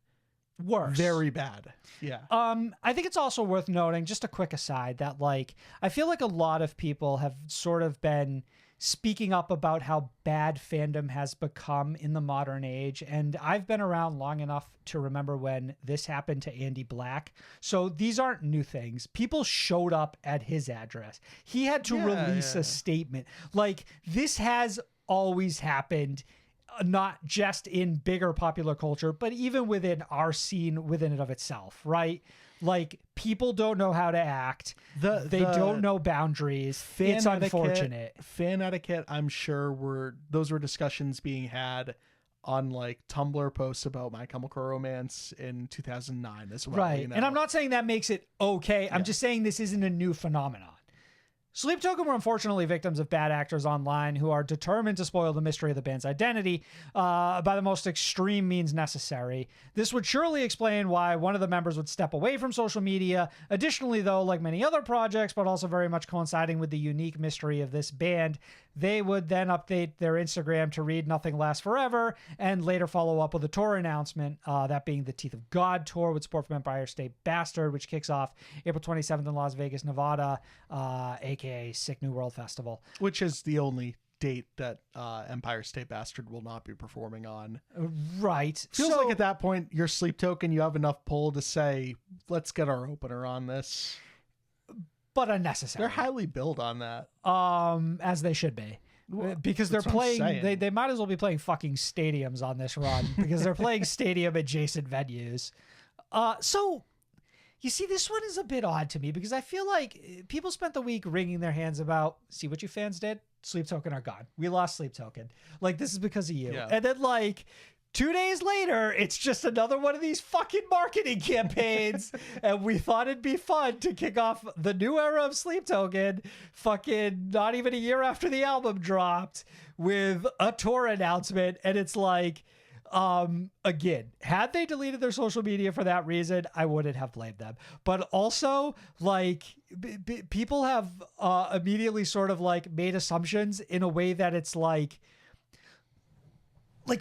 worse. Very bad. Yeah. I think it's also worth noting, just a quick aside, that like, I feel like a lot of people have sort of been speaking up about how bad fandom has become in the modern age. And I've been around long enough to remember when this happened to Andy Black. So these aren't new things. People showed up at his address. He had to release a statement. Like, this has always happened, not just in bigger popular culture, but even within our scene within and of itself, right? Like, people don't know how to act. They don't know boundaries. It's unfortunate. Fan etiquette, I'm sure those were discussions being had on like Tumblr posts about My Chemical Romance in 2009 as well. Right. You know? And I'm not saying that makes it okay. I'm just saying this isn't a new phenomenon. Sleep Token were unfortunately victims of bad actors online who are determined to spoil the mystery of the band's identity by the most extreme means necessary. This would surely explain why one of the members would step away from social media. Additionally, though, like many other projects, but also very much coinciding with the unique mystery of this band, they would then update their Instagram to read Nothing Lasts Forever and later follow up with a tour announcement, that being the Teeth of God tour with support from Empire State Bastard, which kicks off April 27th in Las Vegas, Nevada, aka Sick New World Festival. Which is the only date that Empire State Bastard will not be performing on. Right. Feels like at that point, your Sleep Token, you have enough pull to say, let's get our opener on this. But unnecessary. They're highly billed on that. As they should be. Because they're playing, they might as well be playing fucking stadiums on this run because they're playing stadium adjacent venues. So you see, this one is a bit odd to me because I feel like people spent the week wringing their hands about, see what you fans did? Sleep Token are gone. We lost Sleep Token. Like, this is because of you. Yeah. And then like 2 days later, it's just another one of these fucking marketing campaigns. And we thought it'd be fun to kick off the new era of Sleep Token, fucking not even a year after the album dropped, with a tour announcement. And it's like, Again, had they deleted their social media for that reason, I wouldn't have blamed them. But also, like, people have immediately sort of like made assumptions in a way that it's like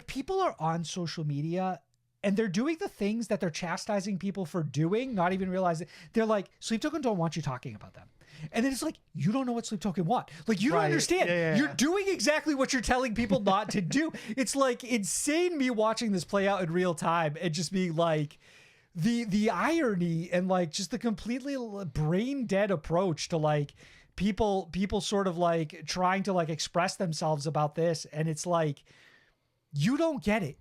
people are on social media and they're doing the things that they're chastising people for doing, not even realizing. They're like, Sleep Token don't want you talking about them. And then it's like, you don't know what Sleep Token want. Like, you don't understand. Yeah. You're doing exactly what you're telling people not to do. It's like insane me watching this play out in real time and just being like, the irony and like just the completely brain dead approach to like people sort of like trying to like express themselves about this. And it's like, you don't get it.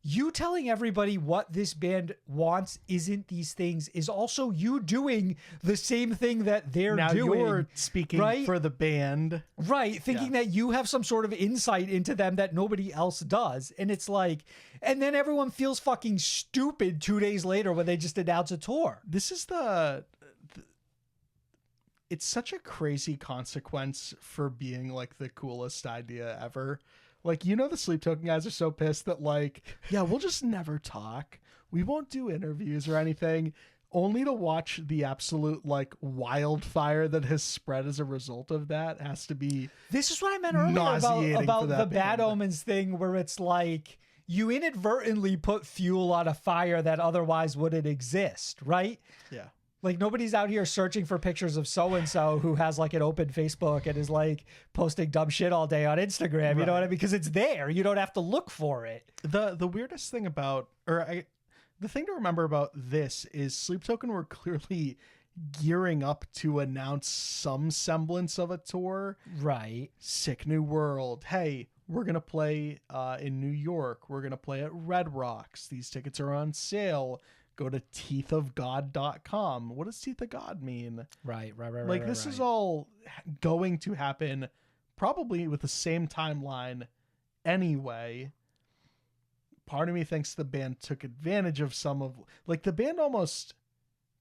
You telling everybody what this band wants isn't these things is also you doing the same thing that they're now doing. You're speaking right? for the band. Right. Thinking that you have some sort of insight into them that nobody else does. And it's like, and then everyone feels fucking stupid 2 days later when they just announce a tour. This is it's such a crazy consequence for being like the coolest idea ever. Like, you know, the Sleep Token guys are so pissed that like, yeah, we'll just never talk. We won't do interviews or anything, only to watch the absolute like wildfire that has spread as a result of that has to be. This is what I meant earlier about the Bad Omens thing, where it's like you inadvertently put fuel on a fire that otherwise wouldn't exist, right? Yeah. Like, nobody's out here searching for pictures of so-and-so who has like an open Facebook and is like posting dumb shit all day on Instagram. You know what I mean? Because it's there. You don't have to look for it. The weirdest thing about, the thing to remember about this is Sleep Token were clearly gearing up to announce some semblance of a tour. Right. Sick New World. Hey, we're going to play in New York. We're going to play at Red Rocks. These tickets are on sale. Go to teethofgod.com. What does Teeth of God mean? Right. Like, this is all going to happen probably with the same timeline anyway. Part of me thinks the band took advantage of some of, like, the band almost,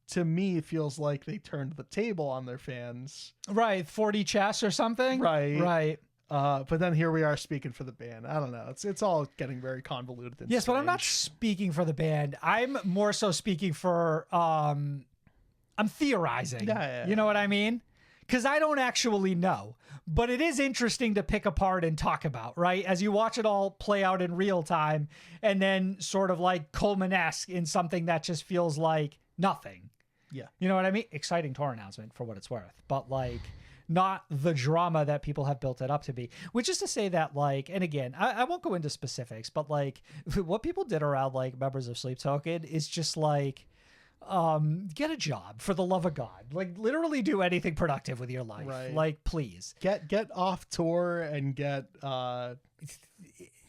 to me, feels like they turned the table on their fans. Right. 40 chess or something. Right. But then here we are speaking for the band. I don't know. It's all getting very convoluted. And yes, strange. but I'm not speaking for the band. I'm more so speaking for, I'm theorizing. Yeah. You know what I mean? Because I don't actually know. But it is interesting to pick apart and talk about, right? As you watch it all play out in real time and then sort of like Coleman-esque in something that just feels like nothing. Yeah. You know what I mean? Exciting tour announcement for what it's worth. But like, not the drama that people have built it up to be, which is to say that like, and again, I won't go into specifics, but like what people did around like members of Sleep Token is just like, get a job for the love of God, like literally do anything productive with your life. Right. Like, please get off tour and get,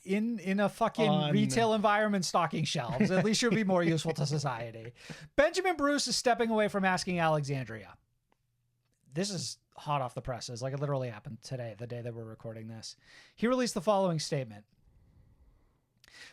in a fucking retail environment stocking shelves. At least you'll be more useful to society. Benjamin Bruce is stepping away from Asking Alexandria. This is hot off the presses. Like, it literally happened today, the day that we're recording this. He released the following statement.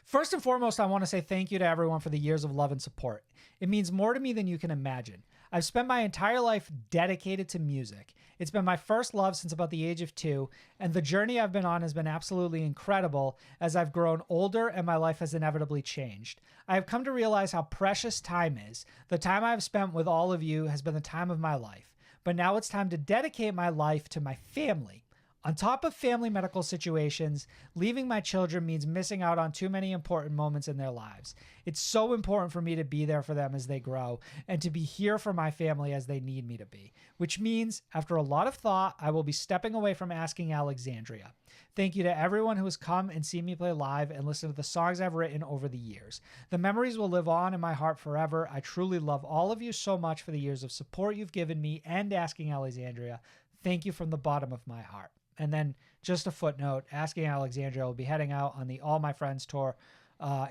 First and foremost, I want to say thank you to everyone for the years of love and support. It means more to me than you can imagine. I've spent my entire life dedicated to music. It's been my first love since about the age of 2, and the journey I've been on has been absolutely incredible as I've grown older and my life has inevitably changed. I have come to realize how precious time is. The time I've spent with all of you has been the time of my life. But now it's time to dedicate my life to my family. On top of family medical situations, leaving my children means missing out on too many important moments in their lives. It's so important for me to be there for them as they grow and to be here for my family as they need me to be, which means after a lot of thought, I will be stepping away from Asking Alexandria. Thank you to everyone who has come and seen me play live and listened to the songs I've written over the years. The memories will live on in my heart forever. I truly love all of you so much for the years of support you've given me and Asking Alexandria. Thank you from the bottom of my heart. And then just a footnote, Asking Alexandria will be heading out on the All My Friends tour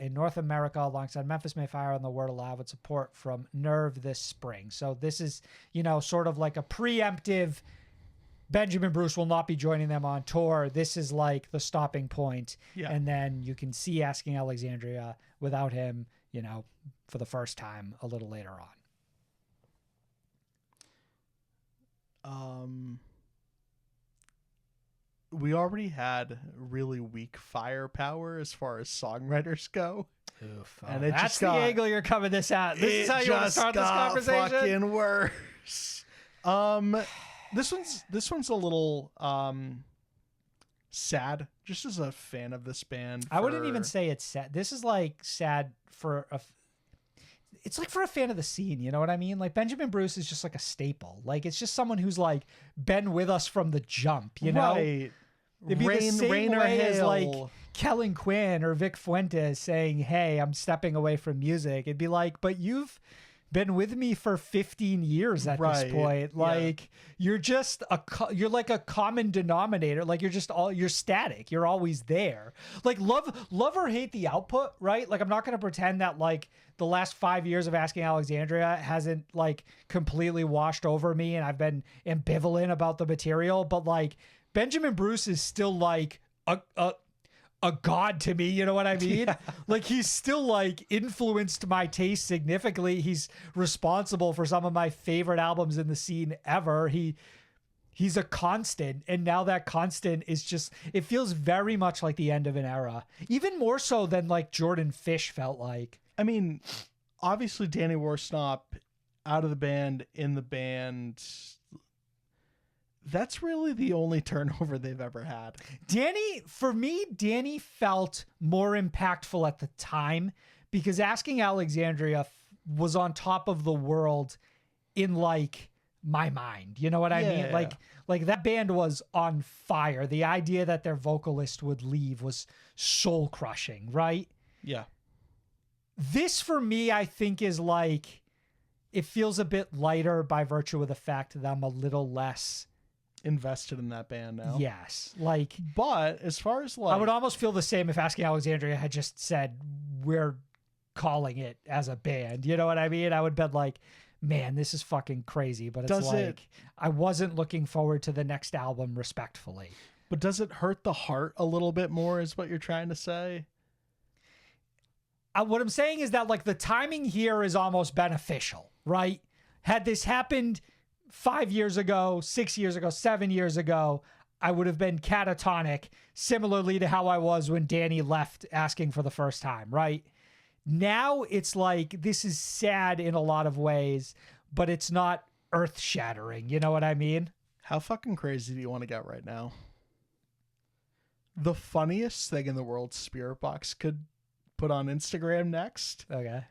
in North America alongside Memphis May Fire and The Word Alive with support from Nerve this spring. So this is, you know, sort of like a preemptive, Benjamin Bruce will not be joining them on tour. This is like the stopping point. Yeah. And then you can see Asking Alexandria without him, you know, for the first time a little later on. we already had really weak firepower as far as songwriters go. Oof. And it that's just the got- angle you're coming this at. This is how you want to start this conversation. Fucking worse. This one's a little sad. Just as a fan of this band, I wouldn't even say it's sad. This is like sad for it's like for a fan of the scene, you know what I mean? Like Benjamin Bruce is just like a staple. Like it's just someone who's like been with us from the jump, you know? Right. It'd be the same Rain or way as hail. like Kellen Quinn or Vic Fuentes saying, "Hey, I'm stepping away from music." It'd be like, "But you've been with me for 15 years at Right, this point. yeah. Like you're just you're like a common denominator. Like you're static. You're always there. Like love or hate the output, right? Like I'm not going to pretend that like the last 5 years of Asking Alexandria hasn't like completely washed over me and I've been ambivalent about the material, but like Benjamin Bruce is still like a god to me, you know what I mean? Yeah. Like he's still like influenced my taste significantly. He's responsible for some of my favorite albums in the scene ever. He's a constant, and now that constant is just, it feels very much like the end of an era, even more so than like Jordan Fish felt like. I mean, obviously Danny Worsnop out of the band, in the band. That's really the only turnover they've ever had. For me, Danny felt more impactful at the time because Asking Alexandria was on top of the world in like my mind. You know what I mean? Yeah. Like that band was on fire. The idea that their vocalist would leave was soul crushing, right? Yeah. This for me, I think is like, it feels a bit lighter by virtue of the fact that I'm a little less Invested in that band now. Yes. Like, But as far as like, I would almost feel the same if Asking Alexandria had just said, "We're calling it as a band." You know what I mean? I would bet like, man, this is fucking crazy. But it's Does like, it- I wasn't looking forward to the next album respectfully. but does it hurt the heart a little bit more is what you're trying to say? What I'm saying is that like the timing here is almost beneficial, right? Had this happened 5 years ago, 6 years ago, 7 years ago, I would have been catatonic, similarly to how I was when Danny left Asking for the first time, right? Now it's like, this is sad in a lot of ways, but it's not earth shattering. You know what I mean? How fucking crazy do you want to get right now? The funniest thing in the world Spirit Box could put on Instagram next Okay.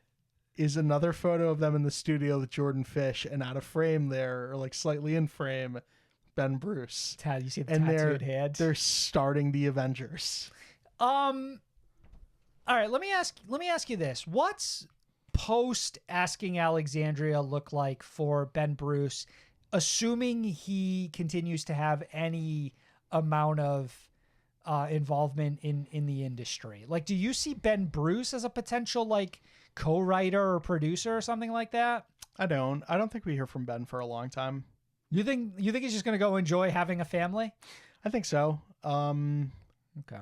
is another photo of them in the studio with Jordan Fish, and out of frame there, or like slightly in frame, Ben Bruce. You see the And tattooed head. they're starting the Avengers. All right, let me ask you this. What's post Asking Alexandria look like for Ben Bruce, assuming he continues to have any amount of involvement in the industry? Like, do you see Ben Bruce as a potential like co-writer or producer or something like that? I don't think we hear from Ben for a long time. You think he's just gonna go enjoy having a family? I think so. Okay.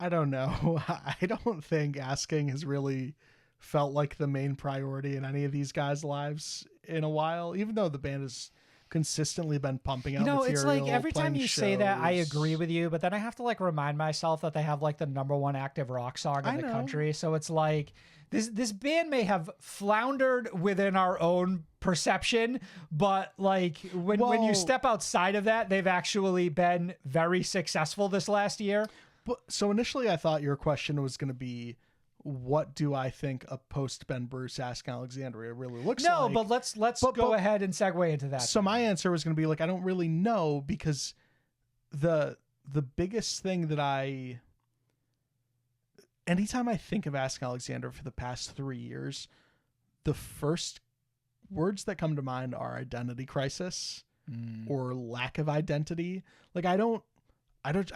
I don't know. I don't think Asking has really felt like the main priority in any of these guys' lives in a while, even though the band has consistently been pumping out material. It's like every time playing you say that, I shows. agree with you, but then I have to like remind myself that they have like the #1 active rock song in the country. So it's like this band may have floundered within our own perception, but like when you step outside of that, they've actually been very successful this last year. But, so initially I thought your question was going to be, what do I think a post Ben Bruce Asking Alexandria really looks like? No, but let's go ahead and segue into that. So my answer was going to be like, I don't really know, because the biggest thing that anytime I think of Asking Alexandria for the past 3 years, the first words that come to mind are identity crisis or lack of identity. Like I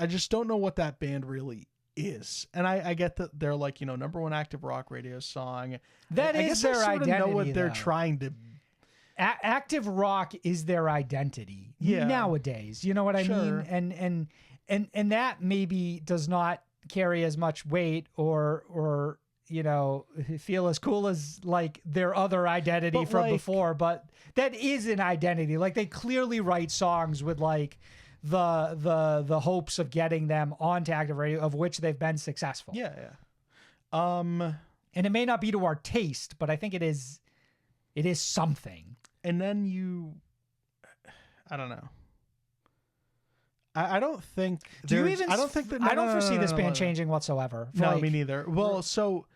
just don't know what that band really is. And I get that they're like, #1 active rock radio song. That I is guess their I sort of identity, know what they're though. trying to. Active rock is their identity nowadays. You know what I Sure. mean? And that maybe does not carry as much weight or feel as cool as like their other identity But, from like- before, but that is an identity. Like they clearly write songs with like the hopes of getting them onto active radio, of which they've been successful. Yeah. And it may not be to our taste, but I think it is something. And then I don't know. I don't think Do you even? I don't think that. I don't foresee this band changing whatsoever. No, Like, me neither. Well, so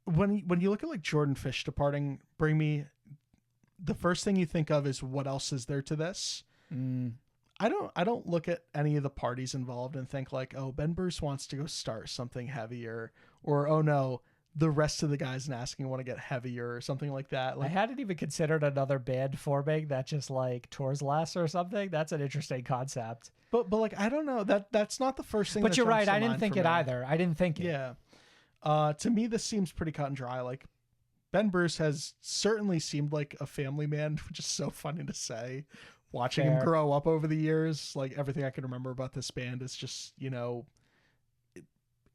when you look at like Jordan Fish departing, the first thing you think of is what else is there to this? I don't look at any of the parties involved and think like, oh, Ben Bruce wants to go start something heavier, or oh no, the rest of the guys in Asking want to get heavier or something like that. Like, I hadn't even considered another band forming that just like tours less or something. That's an interesting concept. but like I don't know, that's not the first thing. But that you're jumps right. to I didn't mind think for it me. either. I didn't think it. Yeah. To me, this seems pretty cut and dry. Like Ben Bruce has certainly seemed like a family man, which is so funny to say. Watching him Fair. grow up over the years, like everything I can remember about this band is just,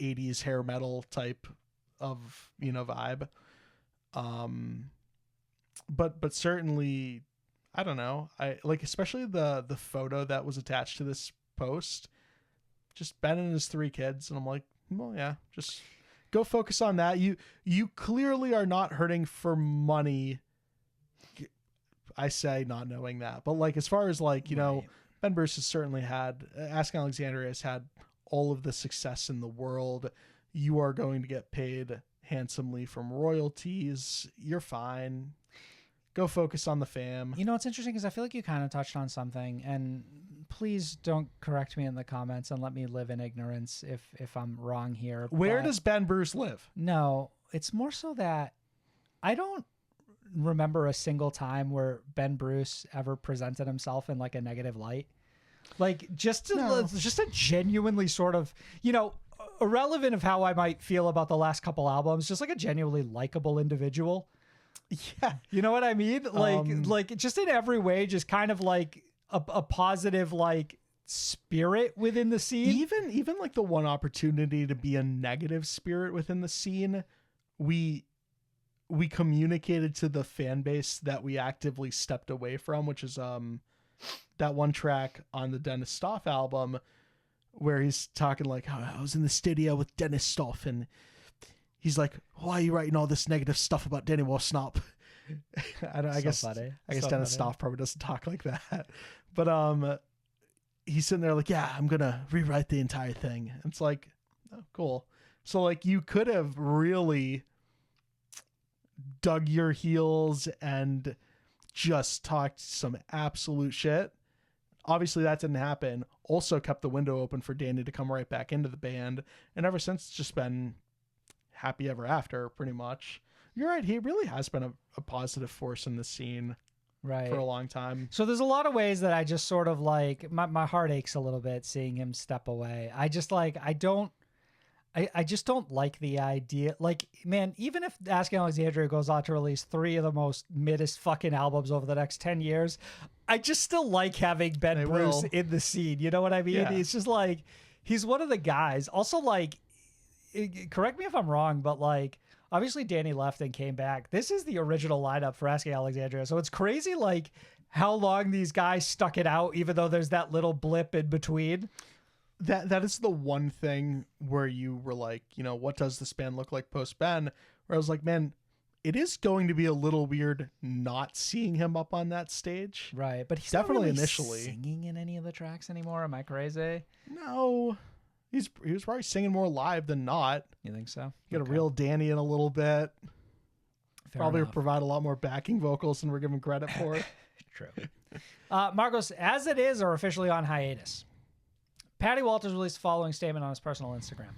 80s hair metal type of, vibe. But certainly, I don't know. I like, especially the photo that was attached to this post, just Ben and his 3 kids. And I'm like, well, yeah, just go focus on that. You clearly are not hurting for money. I say not knowing that, but like, as far as like, Right. Ben Bruce has certainly had, Asking Alexandria has had all of the success in the world. You are going to get paid handsomely from royalties. You're fine. Go focus on the fam. It's interesting because I feel like you kind of touched on something, and please don't correct me in the comments and let me live in ignorance if I'm wrong here. Where but- does Ben Bruce live? No, it's more so that I don't remember a single time where Ben Bruce ever presented himself in like a negative light. Like just a genuinely sort of, irrelevant of how I might feel about the last couple albums, just like a genuinely likable individual. Yeah. You know what I mean? Like just in every way, just kind of like a positive like spirit within the scene. Even like the one opportunity to be a negative spirit within the scene, we communicated to the fan base that we actively stepped away from, which is that one track on the Dennis Stoff album where he's talking like, oh, I was in the studio with Dennis Stoff and he's like, why are you writing all this negative stuff about Day.Amoenna? I guess funny. Dennis funny. Stoff probably doesn't talk like that, but he's sitting there like, yeah, I'm gonna rewrite the entire thing. And it's like, oh, cool. So like, you could have really dug your heels and just talked some absolute shit. Obviously that didn't happen. Also kept the window open for Danny to come right back into the band, and ever since it's just been happy ever after, pretty much. You're right, he really has been a positive force in the scene Right. for a long time. So there's a lot of ways that I just sort of like my heart aches a little bit seeing him step away. I just like I just don't like the idea. Like, man, even if Asking Alexandria goes on to release 3 of the most middest fucking albums over the next 10 years, I just still like having Ben They Bruce will. in the scene. You know what I mean? Yeah. It's just like he's one of the guys. Also, like, correct me if I'm wrong, but like, obviously Danny left and came back. This is the original lineup for Asking Alexandria. So it's crazy, like, how long these guys stuck it out, even though there's that little blip in between. That is the one thing where you were like, what does this band look like post Ben? Where I was like, man, it is going to be a little weird not seeing him up on that stage. Right, but he's Definitely not really initially. singing in any of the tracks anymore. Am I crazy? No, he was probably singing more live than not. You think so? Get Okay. a real Danny in a little bit. Fair Probably enough. provide a lot more backing vocals than we're giving credit for. True. Marcos, as it is, are officially on hiatus. Patty Walters released the following statement on his personal Instagram.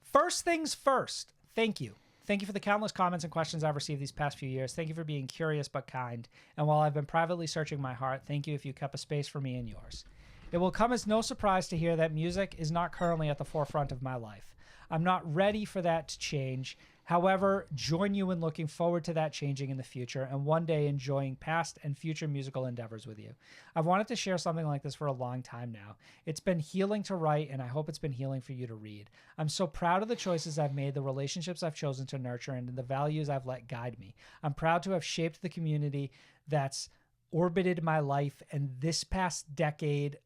First things first, thank you. Thank you for the countless comments and questions I've received these past few years. Thank you for being curious but kind. And while I've been privately searching my heart, thank you if you kept a space for me and yours. It will come as no surprise to hear that music is not currently at the forefront of my life. I'm not ready for that to change. However, join you in looking forward to that changing in the future and one day enjoying past and future musical endeavors with you. I've wanted to share something like this for a long time now. It's been healing to write, and I hope it's been healing for you to read. I'm so proud of the choices I've made, the relationships I've chosen to nurture, and the values I've let guide me. I'm proud to have shaped the community that's orbited my life, and this past decade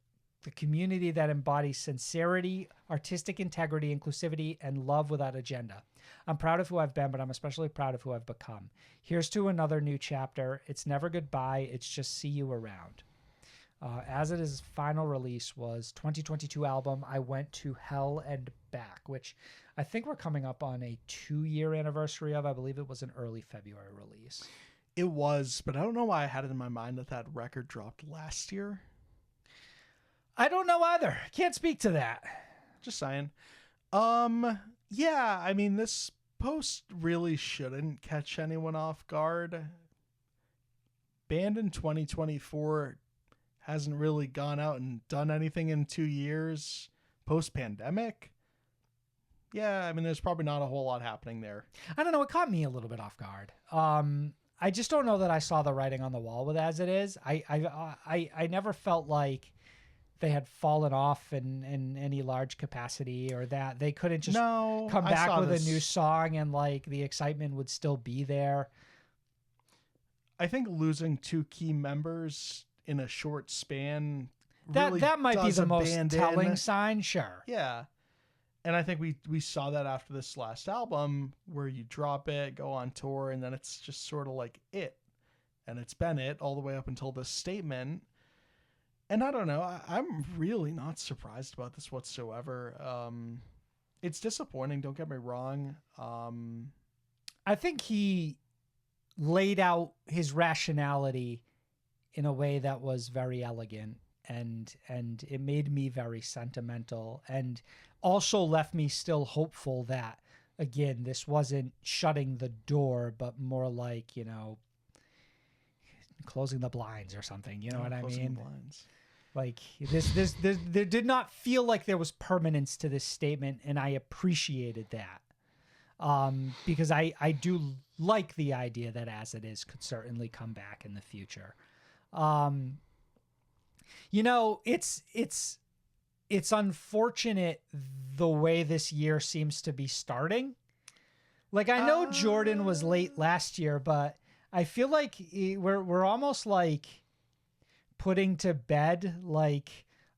the community that embodies sincerity, artistic integrity, inclusivity, and love without agenda. I'm proud of who I've been, but I'm especially proud of who I've become. Here's to another new chapter. It's never goodbye. It's just see you around. As It Is final release was 2022 album, I Went to Hell and Back, which I think we're coming up on a 2-year anniversary of. I believe it was an early February release. It was, but I don't know why I had it in my mind that record dropped last year. I don't know either. Can't speak to that. Just saying. Yeah, I mean, this post really shouldn't catch anyone off guard. Band in 2024 hasn't really gone out and done anything in 2 years post-pandemic. Yeah, I mean, there's probably not a whole lot happening there. I don't know. It caught me a little bit off guard. I just don't know that I saw the writing on the wall with As It Is. I never felt like they had fallen off in any large capacity, or that they couldn't just come back with a new song and like the excitement would still be there. I think losing 2 key members in a short span that might be the most telling sign. Sure. Yeah. And I think we saw that after this last album, where you drop it, go on tour, and then it's just sort of like it. And it's been it all the way up until this statement. And I don't know, I'm really not surprised about this whatsoever. It's disappointing, don't get me wrong. I think he laid out his rationality in a way that was very elegant, and it made me very sentimental, and also left me still hopeful that, again, this wasn't shutting the door, but more like, you know, closing the blinds or something. You know what I mean? Blinds. Like there did not feel like there was permanence to this statement, and I appreciated that. Because I do like the idea that As It Is could certainly come back in the future. You know, it's unfortunate the way this year seems to be starting. Like, I know Jordan was late last year, but I feel like we're almost like putting to bed like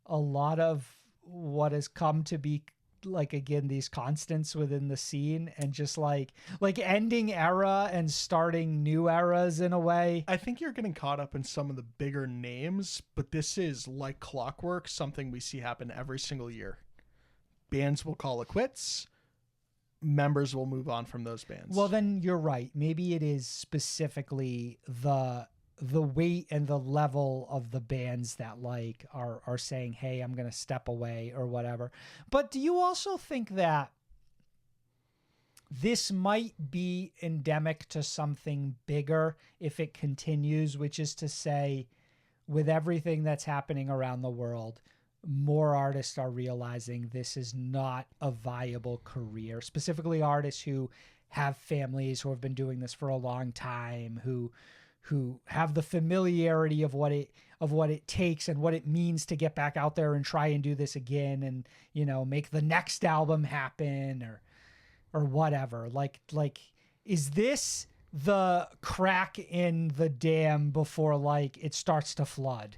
a lot of what has come to be, like, again, these constants within the scene, and just like ending era and starting new eras in a way. I think you're getting caught up in some of the bigger names, but this is like clockwork, something we see happen every single year. Bands will call it quits. Members will move on from those bands. Well, then you're right. Maybe it is specifically the weight and the level of the bands that like are saying, hey, I'm going to step away or whatever. But do you also think that this might be endemic to something bigger if it continues, which is to say, with everything that's happening around the world, more artists are realizing this is not a viable career, specifically artists who have families, who have been doing this for a long time, who have the familiarity of what it takes and what it means to get back out there and try and do this again, and, you know, make the next album happen or whatever. Like, is this the crack in the dam before like it starts to flood?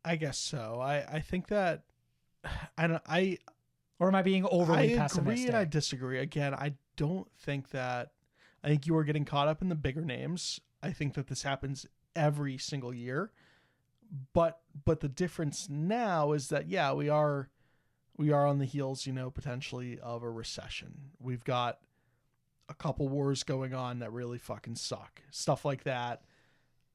I guess so. I think that or am I being overly pessimistic? I agree and I disagree. Again, I think you are getting caught up in the bigger names. I think that this happens every single year, but the difference now is that, yeah, we are on the heels, you know, potentially of a recession. We've got a couple wars going on that really fucking suck. Stuff like that.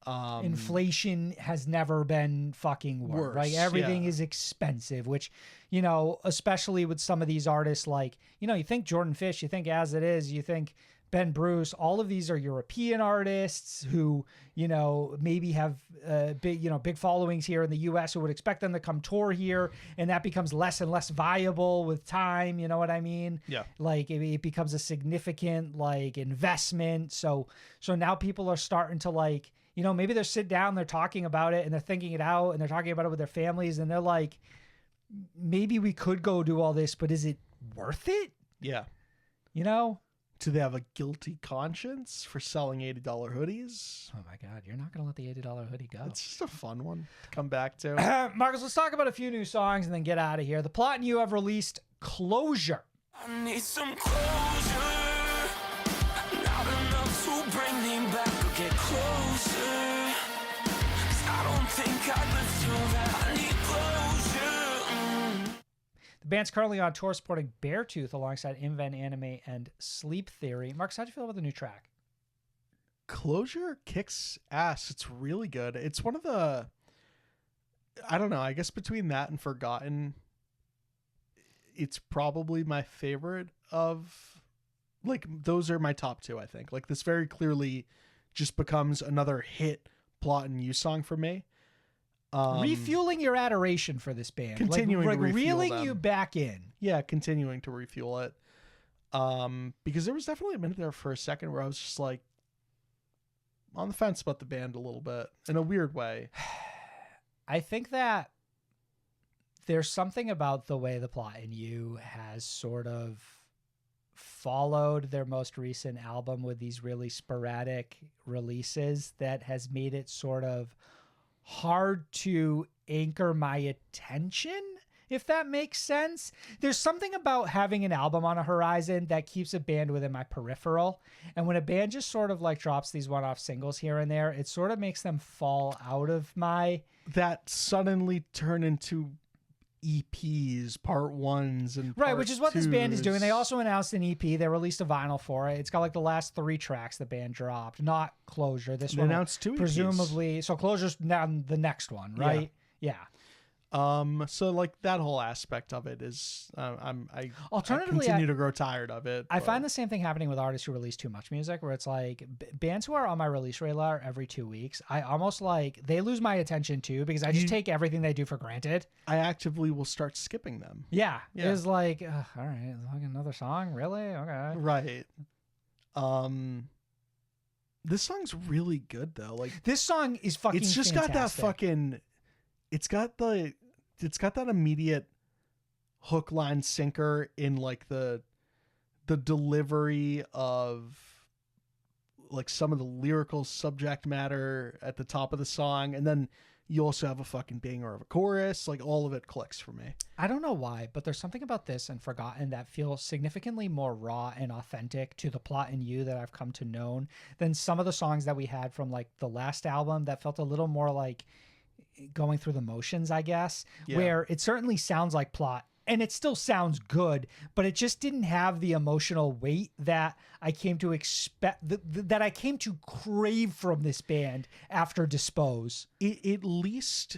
Inflation has never been fucking worse. Like, everything is expensive, which, you know, especially with some of these artists, like, you know, you think Jordan Fish, you think As It Is, you think Ben Bruce, all of these are European artists who, you know, maybe have big followings here in the US, who would expect them to come tour here, and that becomes less and less viable with time. You know what I mean? Yeah. Like, it becomes a significant like investment. So now people are starting to, like, you know, maybe they're sit down, they're talking about it, and they're thinking it out, and they're talking about it with their families, and they're like, maybe we could go do all this, but is it worth it? Yeah. You know? Do they have a guilty conscience for selling $80 hoodies? Oh my God, you're not going to let the $80 hoodie go. It's just a fun one to come back to. Marcus, let's talk about a few new songs and then get out of here. The Plot and You have released Closure. I need some closure. Not enough to bring me back or get closer. 'Cause I don't think I live through that. I need closure. The band's currently on tour supporting Beartooth alongside Anime and Sleep Theory. Marcus, how'd you feel about the new track? Closure kicks ass. It's really good. It's one of the, I don't know, I guess between that and Forgotten, it's probably my favorite of, like, those are my top two, I think. Like, this very clearly just becomes another hit Plot and You song for me. Refueling your adoration for this band. Continuing to refuel reeling them. you back in. Yeah, continuing to refuel it. Because there was definitely a minute there for a second where I was just like on the fence about the band a little bit in a weird way. I think that there's something about the way The Plot and You has sort of followed their most recent album with these really sporadic releases that has made it sort of hard to anchor my attention, if that makes sense. There's something about having an album on a horizon that keeps a band within my peripheral. And when a band just sort of like drops these one-off singles here and there, it sort of makes them fall out of my... That suddenly turn into EPs, part ones, and Right, part which is what this band is doing. twos. They also announced an EP. They released a vinyl for it. It's got like the last 3 tracks the band dropped, not Closure. This They one announced 2 EPs. presumably. So Closure's now the next one, right? Yeah. So like that whole aspect of it is, I Alternatively, continue to grow tired of it. I but- find the same thing happening with artists who release too much music, where it's like bands who are on my release radar every 2 weeks, I almost like they lose my attention too, because I just take everything they do for granted. I actively will start skipping them. Yeah. Yeah. It's like, all right, like another song, really? Okay. Right. This song's really good though. Like, This song is fucking it's just got that fantastic. fucking, it's got that immediate hook, line, sinker in like the delivery of like some of the lyrical subject matter at the top of the song, and then you also have a fucking banger of a chorus. Like, all of it clicks for me. I don't know why, but there's something about this and Forgotten that feels significantly more raw and authentic to The Plot and You that I've come to know than some of the songs that we had from like the last album that felt a little more like going through the motions, I guess, Yeah. where it certainly sounds like Plot and it still sounds good, but it just didn't have the emotional weight that I came to expect, that I came to crave from this band after Dispose. At least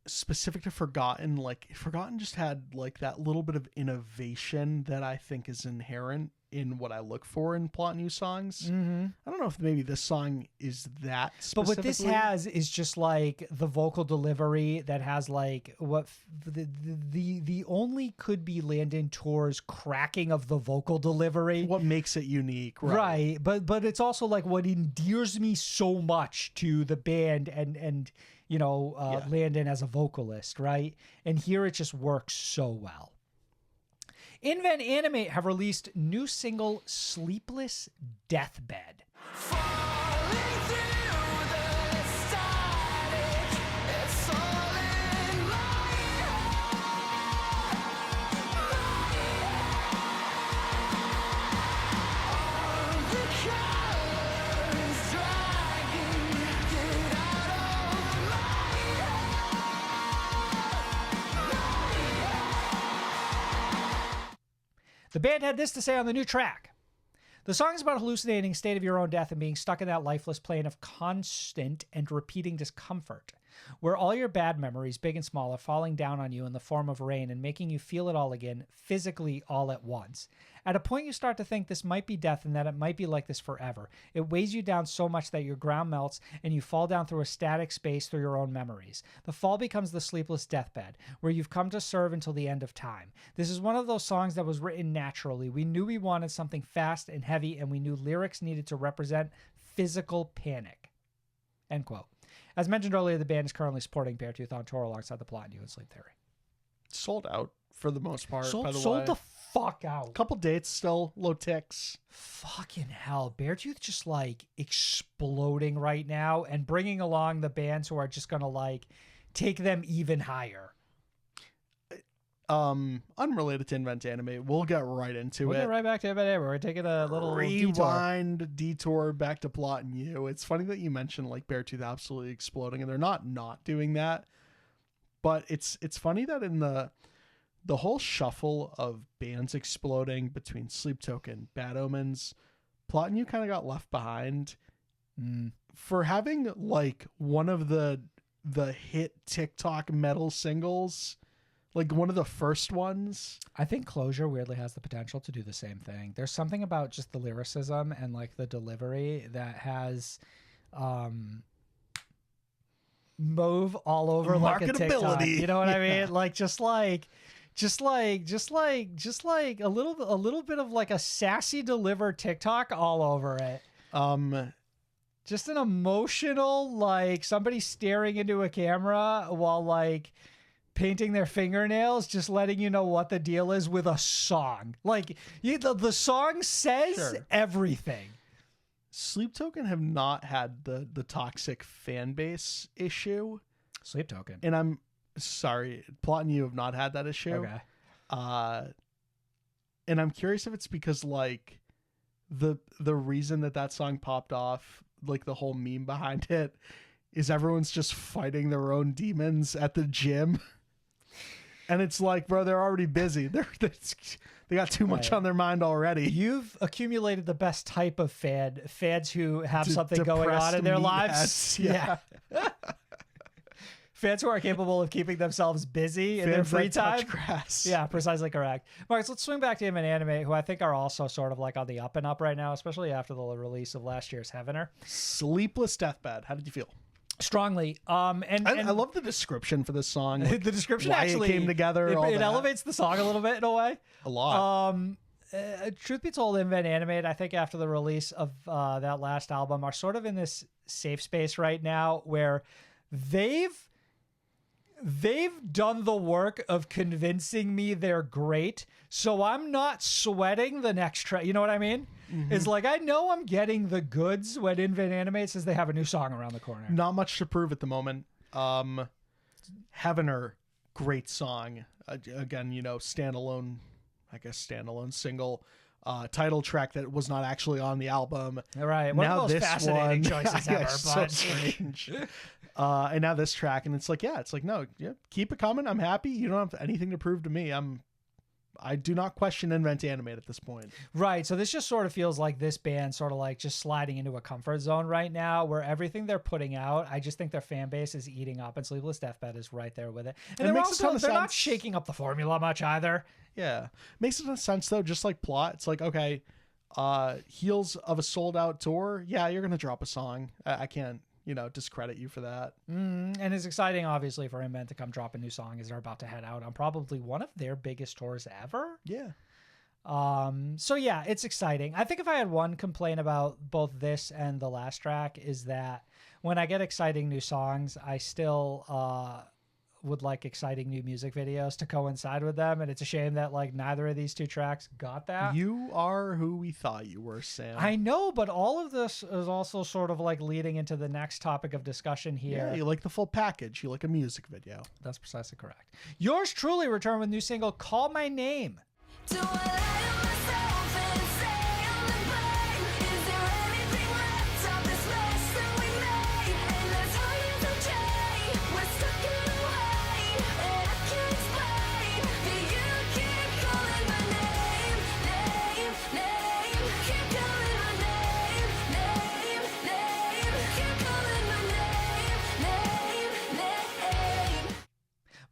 specific to Forgotten, like Forgotten just had like that little bit of innovation that I think is inherent in what I look for in Plot and You songs. Mm-hmm. I don't know if maybe this song is that But what this specifically. has is just like the vocal delivery that has like what the only could be Landon Tour's cracking of the vocal delivery. What makes it unique, Right. But it's also like what endears me so much to the band and you know, Yeah. Landon as a vocalist, right? And here it just works so well. Anime have released new single Sleepless Deathbed. Falling through the static, it's all in my head. All the colors dragging it out of my The band had this to say on the new track. The song is about hallucinating a state of your own death and being stuck in that lifeless plane of constant and repeating discomfort, where all your bad memories, big and small, are falling down on you in the form of rain and making you feel it all again, physically all at once. At a point, you start to think this might be death and that it might be like this forever. It weighs you down so much that your ground melts and you fall down through a static space through your own memories. The fall becomes the sleepless deathbed, where you've come to serve until the end of time. This is one of those songs that was written naturally. We knew we wanted something fast and heavy, and we knew lyrics needed to represent physical panic. End quote. As mentioned earlier, the band is currently supporting Beartooth on tour alongside The Plot and You and Sleep Theory. Sold out for the most part, by Sold the way. the fuck out. Couple dates still, low ticks. Fucking hell. Beartooth just like exploding right now and bringing along the bands who are just going to like take them even higher. Unrelated to Invent Animate, we'll get right into We'll it. get right back to it. We're taking a little rewind detour back to Plot and You. It's funny that you mentioned like Beartooth absolutely exploding, and they're not doing that. But it's funny that in the whole shuffle of bands exploding between Sleep Token, Bad Omens, Plot and You kind of got left behind for having like one of the hit TikTok metal singles. Like one of the first ones. I think Closure weirdly has the potential to do the same thing. There's something about just the lyricism and like the delivery that has move all over like a TikTok. You know what I mean? Like just like a little bit of like a sassy deliver TikTok all over it. Just an emotional, like somebody staring into a camera while like painting their fingernails, just letting you know what the deal is with a song. Like the song says everything. Sleep Token have not had the toxic fan base issue. Sleep Token. And I'm sorry, Plot and You have not had that issue. Okay. And I'm curious if it's because like the reason that song popped off, like the whole meme behind it, is everyone's just fighting their own demons at the gym. And it's like, bro, they're already busy. They got too much on their mind already. You've accumulated the best type of fans who have something going on in their lives. Yeah. Fans who are capable of keeping themselves busy in their free time. Touch grass. Yeah, precisely correct. Marcus, let's swing back to Invent Animate, who I think are also sort of like on the up and up right now, especially after the release of last year's Heavener. Sleepless Deathbed. How did you feel? Strongly. And I love the description for this song. The description why actually it came together. It elevates the song a little bit in a way. A lot. Truth be told, Invent Animate, I think after the release of that last album, are sort of in this safe space right now where they've done the work of convincing me they're great, so I'm not sweating the next track. You know what I mean? Mm-hmm. It's like I know I'm getting the goods when Invent Animate says they have a new song around the corner. Not much to prove at the moment. Heavener, great song. Again, standalone single. Title track that was not actually on the album. Right. One of the most fascinating choices ever. So strange. And now this track, and it's like, keep it coming. I'm happy. You don't have anything to prove to me. I do not question Invent Animate at this point. Right. So this just sort of feels like this band sort of like just sliding into a comfort zone right now where everything they're putting out, I just think their fan base is eating up, and Sleepless Deathbed is right there with it. And it makes a ton of they're sense. Not shaking up the formula much either. Yeah. Makes a ton of sense though, just like Plot. It's like, okay, heels of a sold out tour. Yeah, you're going to drop a song. I can't, discredit you for that. And it's exciting, obviously, for Invent to come drop a new song as they're about to head out on probably one of their biggest tours ever. Yeah. So yeah, it's exciting. I think if I had one complaint about both this and the last track is that when I get exciting new songs, I still would like exciting new music videos to coincide with them, and it's a shame that like neither of these two tracks got that. You are who we thought you were, Sam. I know, but all of this is also sort of like leading into the next topic of discussion here. Yeah, you like the full package. You like a music video. That's precisely correct. Yours truly returned with new single Call My Name. Do I lie to myself and say I'm to blame? Is there anything left of this mess that we made? And that's hard to change. We're stuck in a way, and I can't explain that you keep calling my name, keep calling my name, keep calling my name.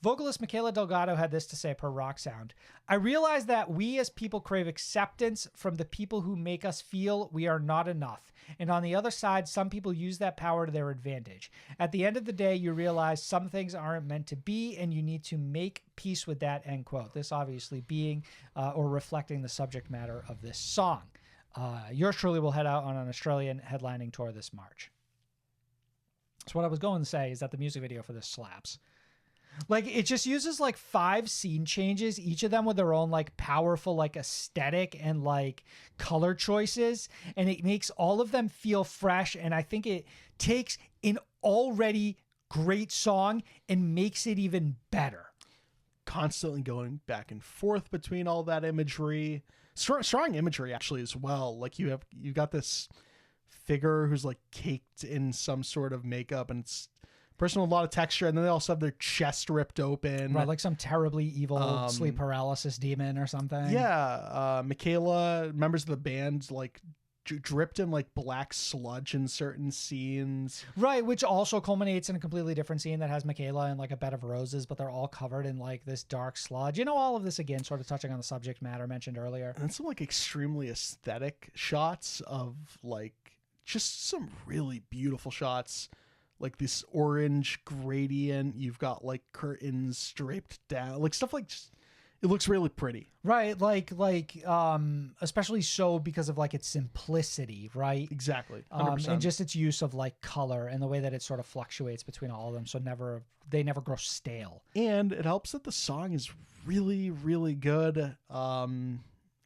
Vocalist Michaela Delgado had this to say per Rock Sound. I realize that we as people crave acceptance from the people who make us feel we are not enough. And on the other side, some people use that power to their advantage. At the end of the day, you realize some things aren't meant to be, and you need to make peace with that, end quote. This obviously being or reflecting the subject matter of this song. Yours truly will head out on an Australian headlining tour this March. So what I was going to say is that the music video for this slaps. Like it just uses like 5 scene changes, each of them with their own like powerful like aesthetic and like color choices, and it makes all of them feel fresh. And I think it takes an already great song and makes it even better. Constantly going back and forth between all that imagery, strong imagery actually as well. Like you've got this figure who's like caked in some sort of makeup, and it's a person with a lot of texture, and then they also have their chest ripped open, Right, like some terribly evil sleep paralysis demon or something. Yeah, Michaela, members of the band, like dripped in like black sludge in certain scenes. Right, which also culminates in a completely different scene that has Michaela in like a bed of roses, but they're all covered in like this dark sludge. You know, all of this again, sort of touching on the subject matter mentioned earlier. And some like extremely aesthetic shots of like just some really beautiful shots. Like this orange gradient, you've got like curtains draped down, like stuff like just, it looks really pretty. Right, like especially so because of like its simplicity, right? Exactly. And just its use of like color and the way that it sort of fluctuates between all of them, so they never grow stale. And it helps that the song is really, really good. I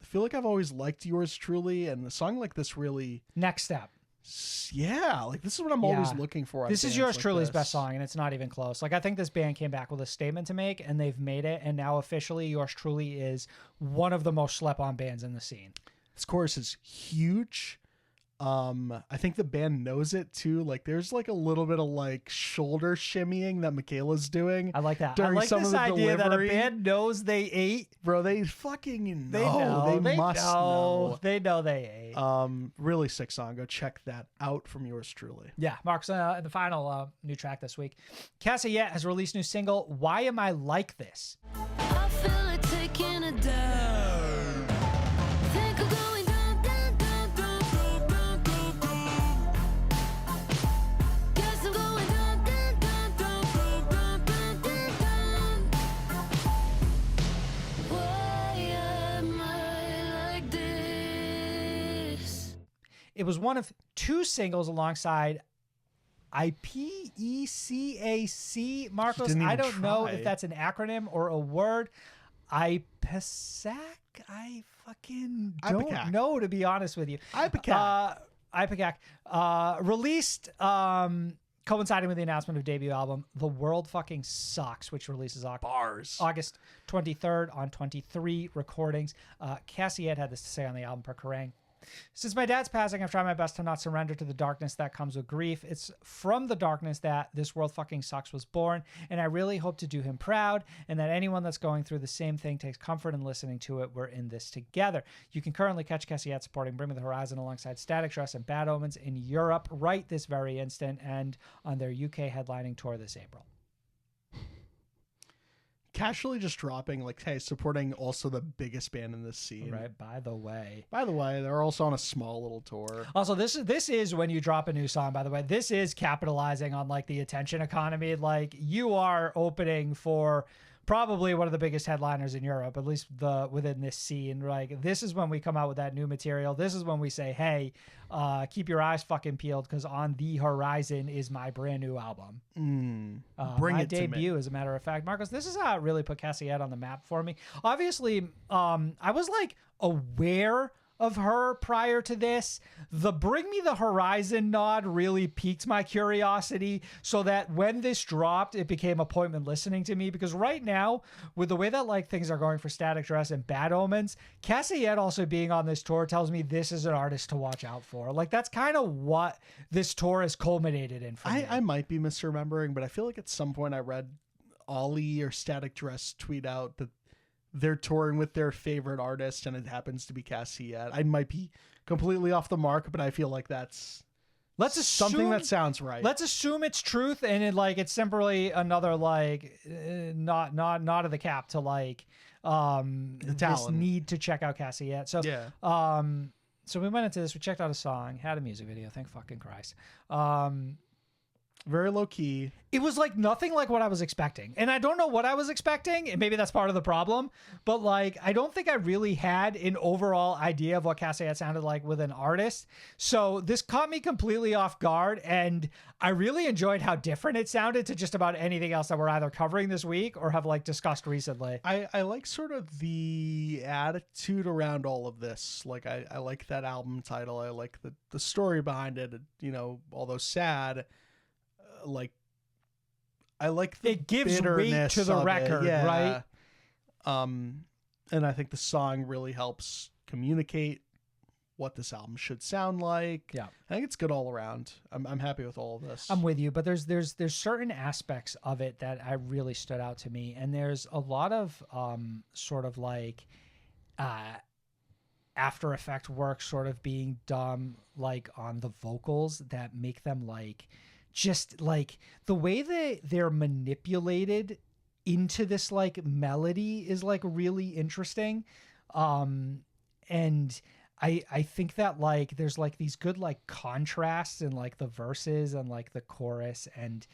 feel like I've always liked Yours Truly, and a song like this really Next step. Yeah, like this is what I'm always looking for. This is Yours Truly's best song, and it's not even close. Like I think this band came back with a statement to make, and they've made it, and now officially Yours Truly is one of the most slept-on bands in the scene. This chorus is huge. I think the band knows it too. Like there's like a little bit of like shoulder shimmying that Michaela's doing. I like that. During I like some this of the idea delivery. that a band knows they ate. Bro, they fucking know. They know. They must know. They know they ate. Really sick song. Go check that out from Yours Truly. Yeah, Mark's the final new track this week. Cassie Yet has released new single, Why Am I Like This? I feel it taking it down. Think of going down, down, down, down, down, down, down. Guess I'm going down, down, down, down, down, down, down, down. Why am I like this? It was one of 2 singles alongside IPECAC. Marcos, didn't even I don't know try. if that's an acronym or a word. IPECAC? I fucking don't IPECAC. know, to be honest with you. IPECAC. IPECAC. Released coinciding with the announcement of debut album The World Fucking Sucks, which releases Bars. August 23rd on 23 recordings. Cassie had this to say on the album per Kerrang. Since my dad's passing, I've tried my best to not surrender to the darkness that comes with grief. It's from the darkness that This World Fucking Sucks was born, and I really hope to do him proud, and that anyone that's going through the same thing takes comfort in listening to it. We're in this together. You can currently catch Cassie supporting Bring Me the Horizon alongside Static Dress and Bad Omens in Europe right this very instant, and on their UK headlining tour this April. Casually just dropping like, hey, supporting also the biggest band in this scene. Right, by the way, they're also on a small little tour. Also, this is when you drop a new song, by the way, this is capitalizing on like the attention economy. Like you are opening for probably one of the biggest headliners in Europe, at least within this scene. Like this is when we come out with that new material. This is when we say, hey, keep your eyes fucking peeled, because on the horizon is my brand new album. Bring my it to debut, me. as a matter of fact. Marcos, this is how it really put Cassie on the map for me. Obviously, I was like aware of her prior to this. The Bring Me the Horizon nod really piqued my curiosity, so that when this dropped, it became appointment listening to me, because right now, with the way that like things are going for Static Dress and Bad Omens, Cassie also being on this tour tells me this is an artist to watch out for. Like that's kind of what this tour has culminated in for me. I might be misremembering, but I feel like at some point I read Ollie or Static Dress tweet out that they're touring with their favorite artist, and it happens to be Cassie. I might be completely off the mark, but I feel like that's something that sounds right. Let's assume it's truth, and it's simply another like not of the cap to like this talent. need to check out Cassie. So Yeah. So we went into this. We checked out a song, had a music video. Thank fucking Christ. Very low key. It was like nothing like what I was expecting. And I don't know what I was expecting, and maybe that's part of the problem, but like I don't think I really had an overall idea of what Cassiette sounded like with an artist. So this caught me completely off guard, and I really enjoyed how different it sounded to just about anything else that we're either covering this week or have like discussed recently. I like sort of the attitude around all of this. Like I like that album title. I like the story behind it, you know, although sad. Like I like the It gives weight bitterness to the of it. record, Yeah. right? And I think the song really helps communicate what this album should sound like. Yeah. I think it's good all around. I'm happy with all of this. I'm with you, but there's certain aspects of it that I really stood out to me, and there's a lot of sort of like After Effect work sort of being done like on the vocals that make them like just like the way that they're manipulated into this like melody is like really interesting. And I think that like there's like these good like contrasts in like the verses and like the chorus, and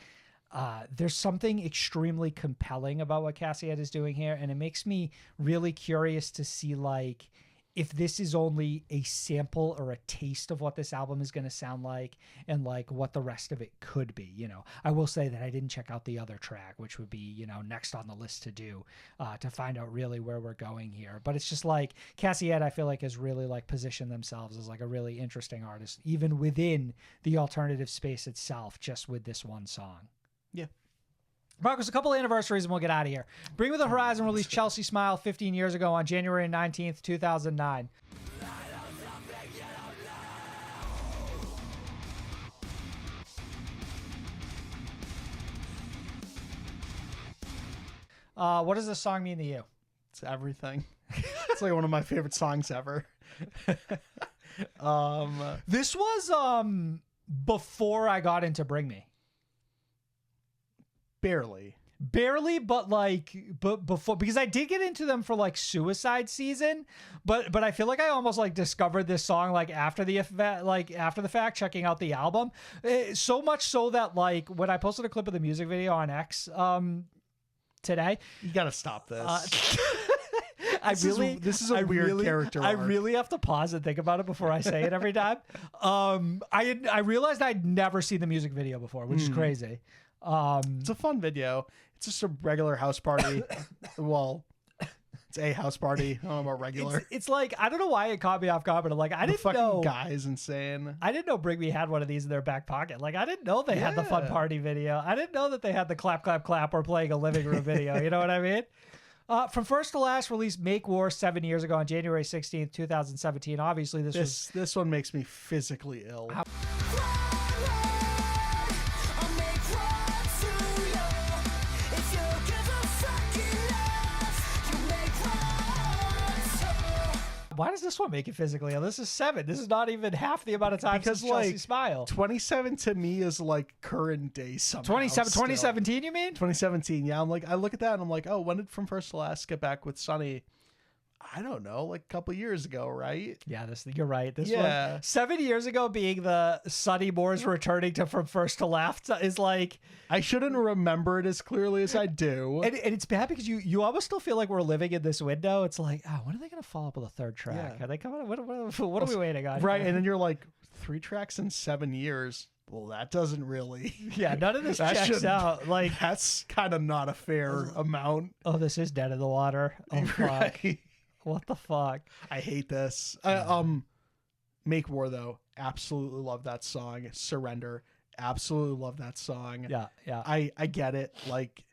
there's something extremely compelling about what Cassiette is doing here, and it makes me really curious to see like if this is only a sample or a taste of what this album is going to sound like, and like what the rest of it could be. You know, I will say that I didn't check out the other track, which would be, you know, next on the list to do, to find out really where we're going here. But it's just like Cassiette, I feel like, has really like positioned themselves as like a really interesting artist, even within the alternative space itself, just with this one song. Yeah. Marcus, a couple of anniversaries and we'll get out of here. Bring Me the Horizon released Chelsea Smile 15 years ago on January 19th, 2009. What does this song mean to you? It's everything. It's like one of my favorite songs ever. This was before I got into Bring Me. Barely, but before, because I did get into them for like Suicide Season, but I feel like I almost like discovered this song like after the fact, checking out the album. So much so that like when I posted a clip of the music video on X today, You gotta stop this. This is a weird character I arc. really have to pause and think about it before I say it every time. I realized I'd never seen the music video before, which is crazy. It's a fun video. It's just a regular house party. Well, it's a house party. I don't know about regular. It's like, I don't know why it caught me off guard, but I'm like, I The didn't fucking know. guy is insane. I didn't know Bring Me had one of these in their back pocket. Like, I didn't know they had the fun Yeah. party video. I didn't know that they had the clap, clap, clap or playing a living room video. You know what I mean? From First to Last, released Make War 7 years ago on January 16th, 2017. Obviously, This one makes me physically ill. Why does this one make it physically ill? This is 7. This is not even half the amount of time Because since Chelsea like Smile. 27 to me is like current day somehow. 2017, you mean? 2017, yeah. I'm like, I look at that and I'm like, oh, when did From First to Last get back with Sonny? I don't know, like a couple years ago, right? Yeah, you're right. This Yeah. one, 7 years ago, being the Sonny Moore's returning to From First to Last is like, I shouldn't remember it as clearly as I do. and it's bad because you almost still feel like we're living in this window. It's like, oh, when are they going to follow up with a third track? Yeah. Are they coming? What are we waiting on? Right, and then you're like, 3 tracks in 7 years. Well, that doesn't really. Yeah, none of this That checks shouldn't- out. Like, That's kind of not a fair amount. oh, this is dead in the water. Oh fuck! Right? What the fuck? I hate this. Make War though, absolutely love that song. Surrender, absolutely love that song. Yeah. I get it. Like,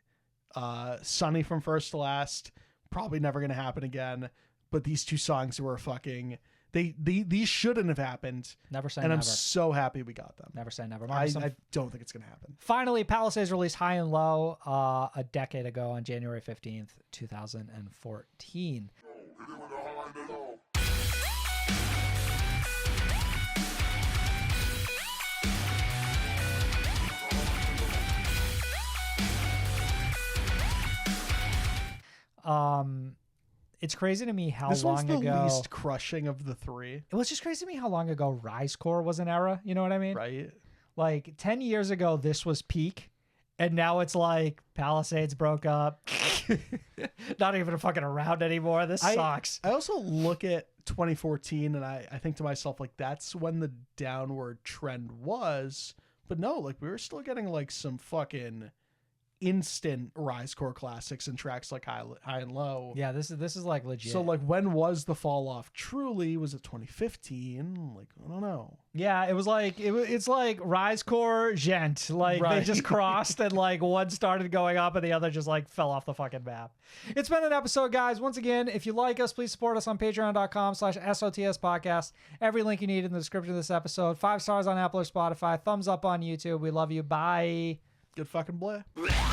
Sunny From First to Last, probably never gonna happen again. But these two songs were fucking. These shouldn't have happened. Never say and never. I'm so happy we got them. Never say never. I Marcus, don't think it's gonna happen. Finally, Palisades released High and Low a decade ago on January 15th, 2014. It's crazy to me how This one's long the ago. least crushing of the three, It was just crazy to me how long ago Rise Core was an era. You know what I mean? right? Like 10 years ago, this was peak. And now it's like Palisades broke up. Not even fucking around anymore. This sucks. I also look at 2014 and I think to myself, like, that's when the downward trend was. But no, like, we were still getting like some fucking instant Rise Core classics and tracks like High and Low. Yeah, this is like legit. So like, when was the fall off truly? Was it 2015? Like, I don't know. Yeah, it was like it's like Rise Core Gent. Like they Right. just crossed and like one started going up and the other just like fell off the fucking map. It's been an episode, guys. Once again, if you like us, please support us on patreon.com/SOTS podcast. Every link you need in the description of this episode. 5 stars on Apple or Spotify. Thumbs up on YouTube. We love you. Bye. Good fucking play. Yeah.